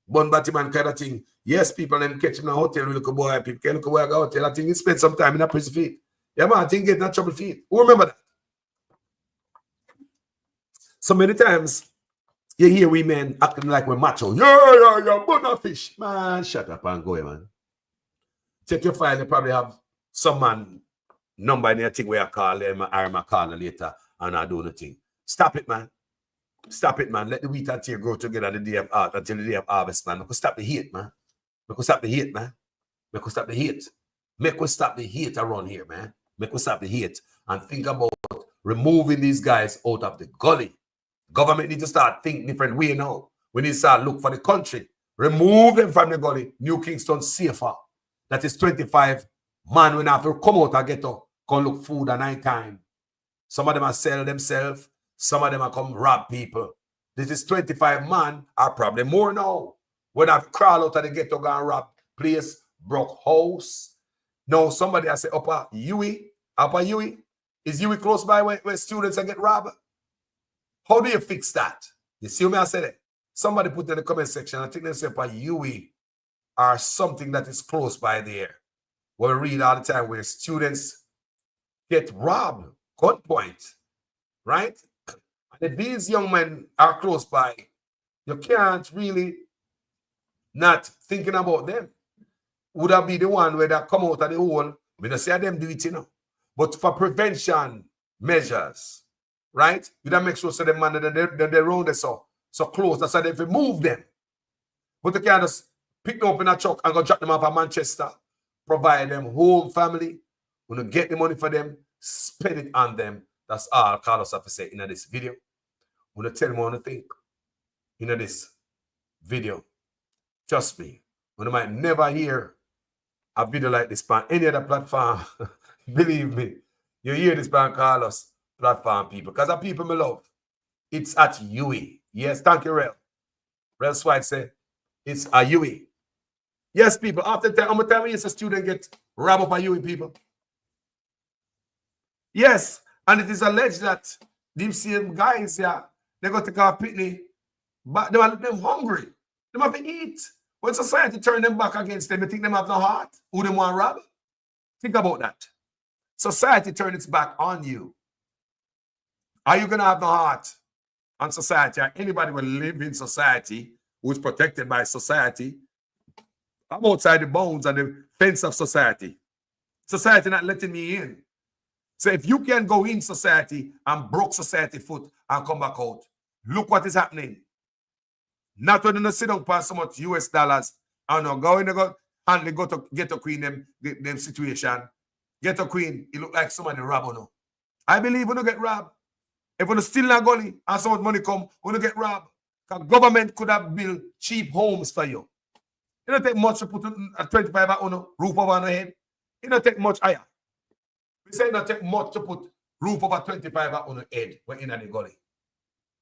Bun Batman kind of thing. Yes, people then catch him in a hotel with a boy, people can look away at a hotel. I think he spent some time in a prison feet. Yeah, man, I think get that trouble feet. Who remember that? So many times you hear women acting like we're macho. Yeah, bun fish. Man, shut up and go, man. Check your file, you probably have some man number in your thing where I call them, I call later, and I do the thing. Stop it, man. Stop it, man. Let the wheat and tear grow together the day of art until the day of harvest, man. Make us stop the hate, man. Make us stop the hate, man. Make us stop the hate. Make us stop the hate around here, man. Make us stop the hate and think about removing these guys out of the gully. Government need to start think different way now. We need to start look for the country. Remove them from the gully. New Kingston safer. That is 25 man when have to come out and get up, come look food at night time. Some of them are sell themselves. Some of them are come rob people. This is 25 man are probably more now. When I crawl out of the ghetto go and rob place, broke house. Now somebody I say upper Huey. Is Huey close by where students are get robbed? How do you fix that? You see what I said it? Somebody put in the comment section, I think they say upper Huey or something that is close by there. Where we read all the time where students get robbed, gunpoint, right? And if these young men are close by, you can't really not thinking about them. Would that be the one where they come out of the hole? We don't say them do it, But for prevention measures, right? You don't make sure so the man that they're around there so close. That's why they move them. But you can't just pick them up in a truck and go drop them off at Manchester. Provide them home, family. When you get the money for them, spend it on them. That's all Carlos have to say in this video. When you tell them what to think in this video, trust me, when you might never hear a video like this on any other platform, believe me, you hear this on Carlos platform, people. Because the people me love, it's at Huey. Yes, thank you, Rel. Rel Swite said, it's a Huey. Yes, people, after time, how much time is a student get robbed up by Huey, people? Yes, and it is alleged that these same guys here, they go take off picnic, but they are hungry. They have to eat. When society turn them back against them, you think them have no heart? Who them want to rob? Think about that. Society turn its back on you. Are you going to have no heart on society? Or anybody will live in society who is protected by society? I'm outside the bounds and the fence of society. Society not letting me in. So if you can go in society and broke society foot and come back out, look what is happening. Not when you sit down past so much US dollars and go in and they go to get a queen them situation. Get a queen, it look like somebody rob you. I believe when you get robbed. If you steal a gully and so much money come, when you get robbed, because government could have built cheap homes for you. It don't take much to put a 25 on roof over your head. It don't take much higher. We say it don't take much to put roof over 25 on your head when in the gully.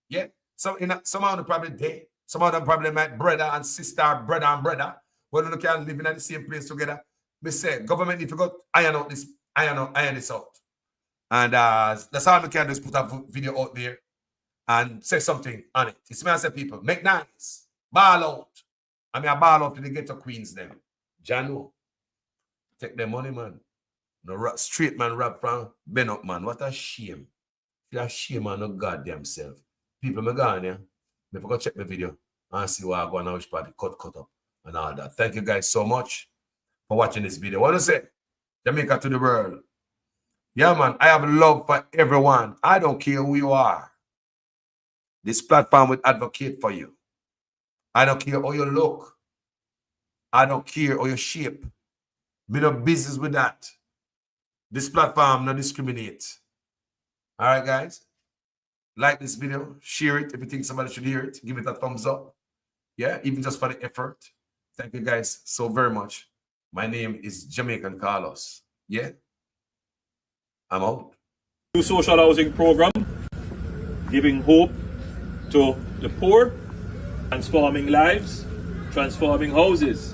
Yeah? So some of them probably dead. Some of them probably my brother and sister, brother and brother. When you can live in the same place together. We say government need to go iron this out. And that's all we can do is put a video out there and say something on it. It's me and say people, make nice. Ball out. I mean, I ball out to the ghetto queens them. Jano. Take their money, man. No straight man rap from Ben up, man. What a shame. What a shame on no goddamn self. People, me gone, yeah. Me go check the video and see what I go on which part the cut up and all that. Thank you guys so much for watching this video. I want to say, Jamaica to the world. Yeah, man, I have love for everyone. I don't care who you are. This platform will advocate for you. I don't care how you look. I don't care how you shape. Me no business with that. This platform no discriminate. All right, guys? Like this video. Share it if you think somebody should hear it. Give it a thumbs up. Yeah, even just for the effort. Thank you guys so very much. My name is Jamaican Carlos. Yeah? I'm out. New social housing program, giving hope to the poor, transforming lives, transforming houses.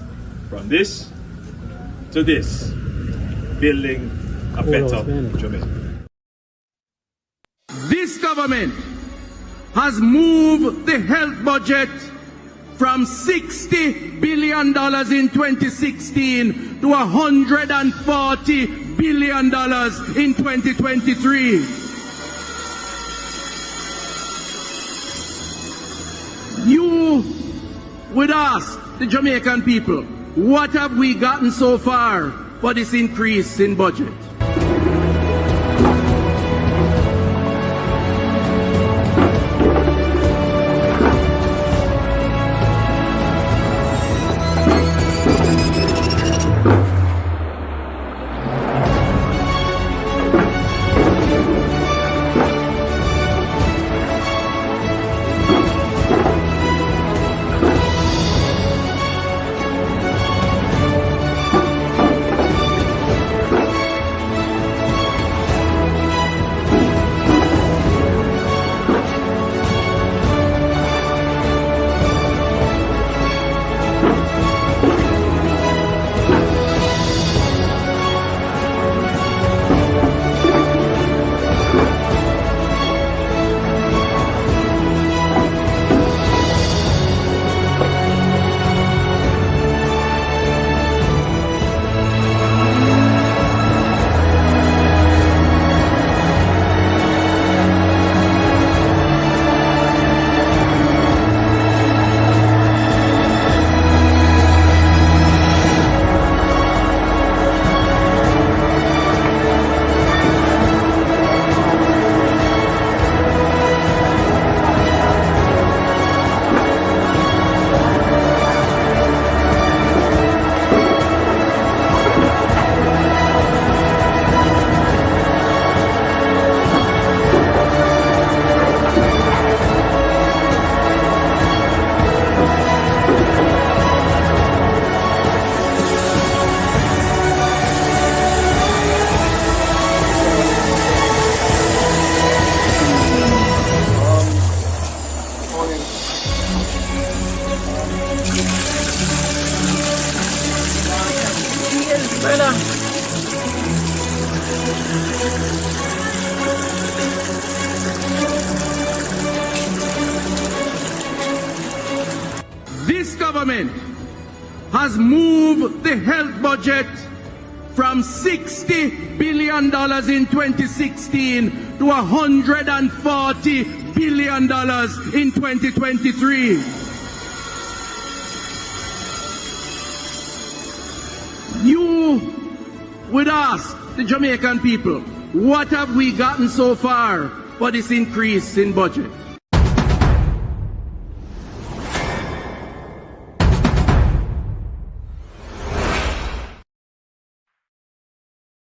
From this to this, building a better Jamaica. This government has moved the health budget from $60 billion in 2016 to $140 billion in 2023. You would ask the Jamaican people, what have we gotten so far for this increase in budget? This government has moved the health budget from $60 billion in 2016 to $140 billion in 2023. You would ask the Jamaican people, what have we gotten so far for this increase in budget?